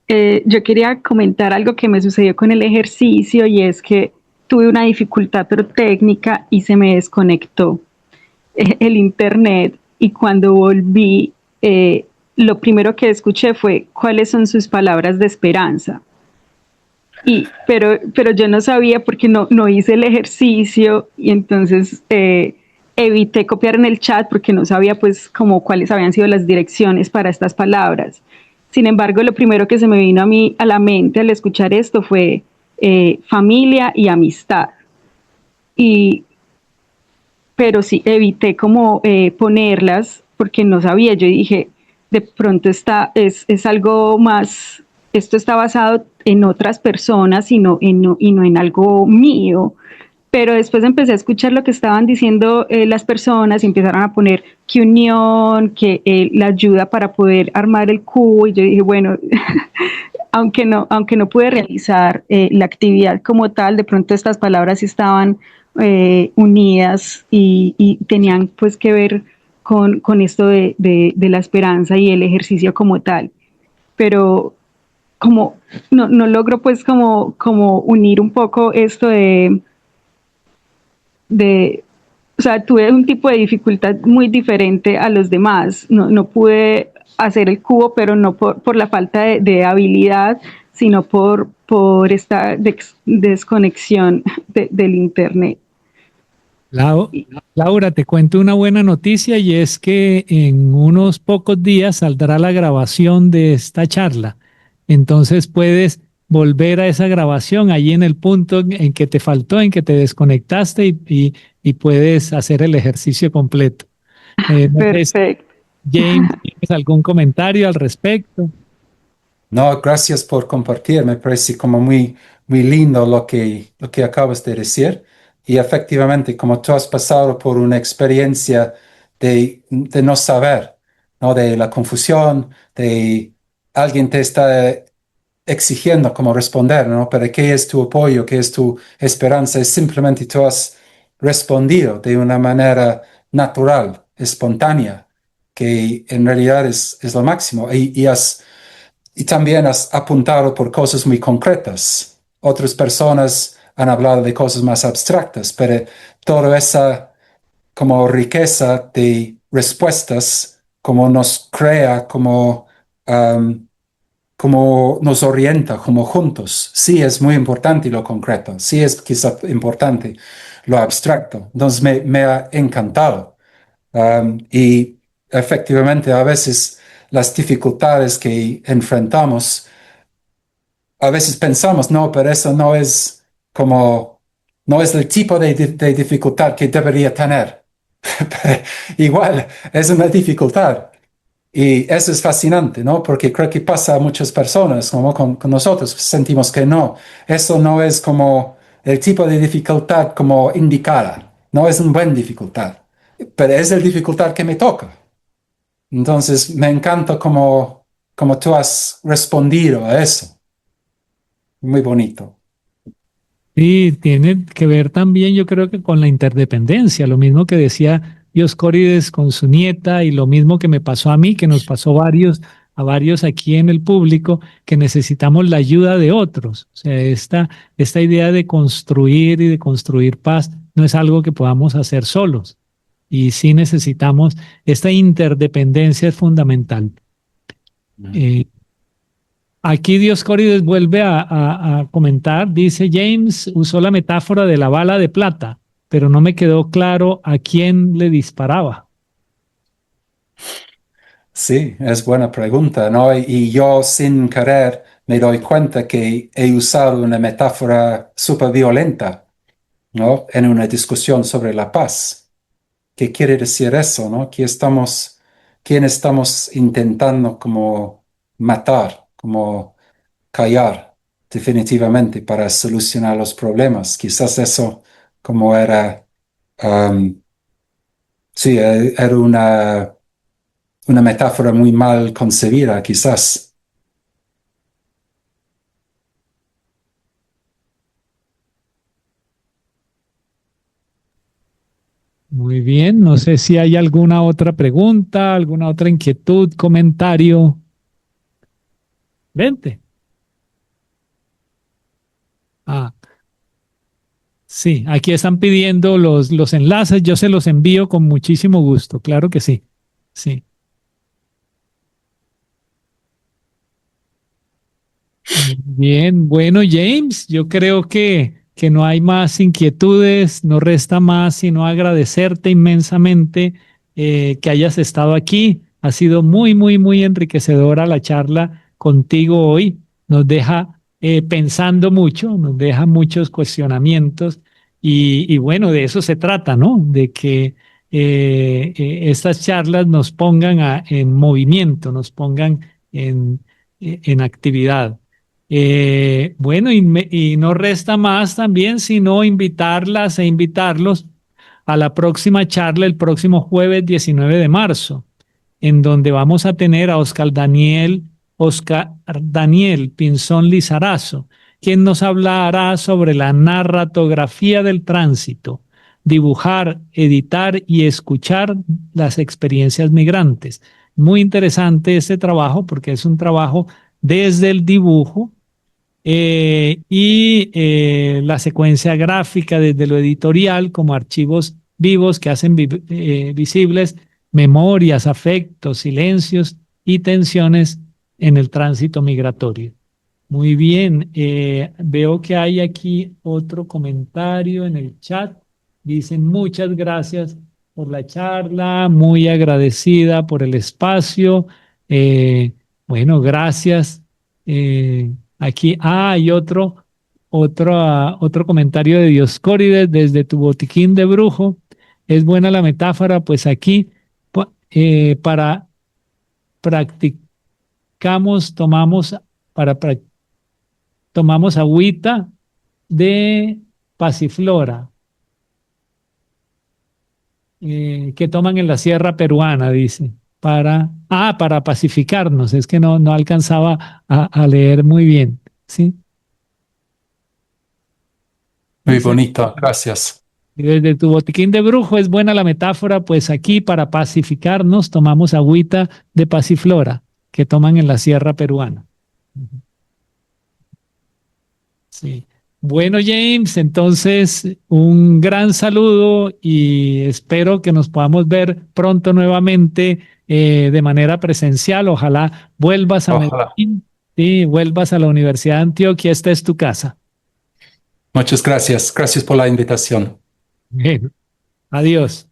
Yo quería comentar algo que me sucedió con el ejercicio, y es que tuve una dificultad pero técnica y se me desconectó el internet, y cuando volví, lo primero que escuché fue cuáles son sus palabras de esperanza. Pero yo no sabía porque no hice el ejercicio, y entonces evité copiar en el chat porque no sabía pues como cuáles habían sido las direcciones para estas palabras. Sin embargo, lo primero que se me vino a mí a la mente al escuchar esto fue familia y amistad. Pero sí, evité como ponerlas porque no sabía. Yo dije, de pronto es algo más, esto está basado en otras personas y no en algo mío. Pero después empecé a escuchar lo que estaban diciendo las personas, y empezaron a poner que unión, que la ayuda para poder armar el cubo, y yo dije, bueno, aunque no pude realizar la actividad como tal, de pronto estas palabras sí estaban unidas y tenían pues que ver con esto de la esperanza y el ejercicio como tal. Pero como no logro pues como unir un poco esto o sea, tuve un tipo de dificultad muy diferente a los demás. No pude hacer el cubo, pero no por la falta de habilidad, sino por esta desconexión del internet. Laura, te cuento una buena noticia, y es que en unos pocos días saldrá la grabación de esta charla. Entonces puedes volver a esa grabación allí en el punto en que te faltó, en que te desconectaste, y puedes hacer el ejercicio completo. No sé, Perfecto. James, ¿tienes algún comentario al respecto? No, gracias por compartir. Me parece como muy, muy lindo lo que acabas de decir. Y efectivamente, como tú has pasado por una experiencia de no saber, ¿no? De la confusión, de alguien te está exigiendo cómo responder, ¿no? Pero ¿qué es tu apoyo? ¿Qué es tu esperanza? Es simplemente tú has respondido de una manera natural, espontánea, que en realidad es lo máximo. Y también has apuntado por cosas muy concretas. Otras personas han hablado de cosas más abstractas, pero toda esa como riqueza de respuestas, como nos crea, como nos orienta como juntos. Sí es muy importante lo concreto, sí es quizá importante lo abstracto. Entonces me ha encantado. Y efectivamente a veces las dificultades que enfrentamos, a veces pensamos, no, pero eso no es el tipo de dificultad que debería tener. Igual, es una dificultad. Y eso es fascinante, ¿no? Porque creo que pasa a muchas personas, como con nosotros, sentimos que no, eso no es como el tipo de dificultad como indicada, no es una buena dificultad, pero es la dificultad que me toca. Entonces, me encanta como tú has respondido a eso. Muy bonito. Sí, tiene que ver también, yo creo que con la interdependencia, lo mismo que decía Dioscórides con su nieta, y lo mismo que me pasó a mí, que nos pasó varios, a varios aquí en el público que necesitamos la ayuda de otros. O sea, esta idea de construir y de construir paz no es algo que podamos hacer solos. Y sí necesitamos, esta interdependencia es fundamental. Aquí Dioscórides vuelve a comentar, dice James usó la metáfora de la bala de plata, pero no me quedó claro a quién le disparaba. Sí, es buena pregunta, ¿no? Y yo sin querer me doy cuenta que he usado una metáfora súper violenta, ¿no? En una discusión sobre la paz. ¿Qué quiere decir eso, no? ¿Quién estamos intentando como matar, como callar definitivamente para solucionar los problemas? Quizás eso como era, sí, era una metáfora muy mal concebida, quizás. Muy bien, no sé si hay alguna otra pregunta, alguna otra inquietud, comentario. Vente. Ah, sí, aquí están pidiendo los enlaces, yo se los envío con muchísimo gusto, claro que sí. Sí. Bien, bueno, James, yo creo que no hay más inquietudes, no resta más sino agradecerte inmensamente que hayas estado aquí. Ha sido muy, muy, muy enriquecedora la charla contigo hoy. Nos deja pensando mucho, nos deja muchos cuestionamientos y bueno, de eso se trata, ¿no? De que estas charlas nos pongan en movimiento, nos pongan en actividad. Bueno, y no resta más también sino invitarlas e invitarlos a la próxima charla el próximo jueves 19 de marzo, en donde vamos a tener a Oscar Daniel Pinzón Lizarazo, quien nos hablará sobre la narratografía del tránsito, dibujar, editar y escuchar las experiencias migrantes. Muy interesante este trabajo porque es un trabajo desde el dibujo la secuencia gráfica desde lo editorial como archivos vivos que hacen visibles memorias, afectos, silencios y tensiones en el tránsito migratorio. Muy bien, veo que hay aquí otro comentario en el chat. Dicen muchas gracias por la charla, muy agradecida por el espacio. Bueno, gracias. Aquí, hay otro comentario de Dioscórides desde tu botiquín de brujo. Es buena la metáfora, pues aquí para practicamos, tomamos agüita de pasiflora que toman en la sierra peruana, dice, para pacificarnos. Es que no alcanzaba a leer muy bien, ¿sí? Muy Dice, bonito, gracias. y desde tu botiquín de brujo es buena la metáfora, pues aquí para pacificarnos tomamos agüita de pasiflora que toman en la sierra peruana. Sí. Bueno, James, entonces un gran saludo y espero que nos podamos ver pronto nuevamente de manera presencial. Ojalá vuelvas a Ojalá. Medellín, sí, vuelvas a la Universidad de Antioquia. Esta es tu casa. Muchas gracias. Gracias por la invitación. Bien. Adiós.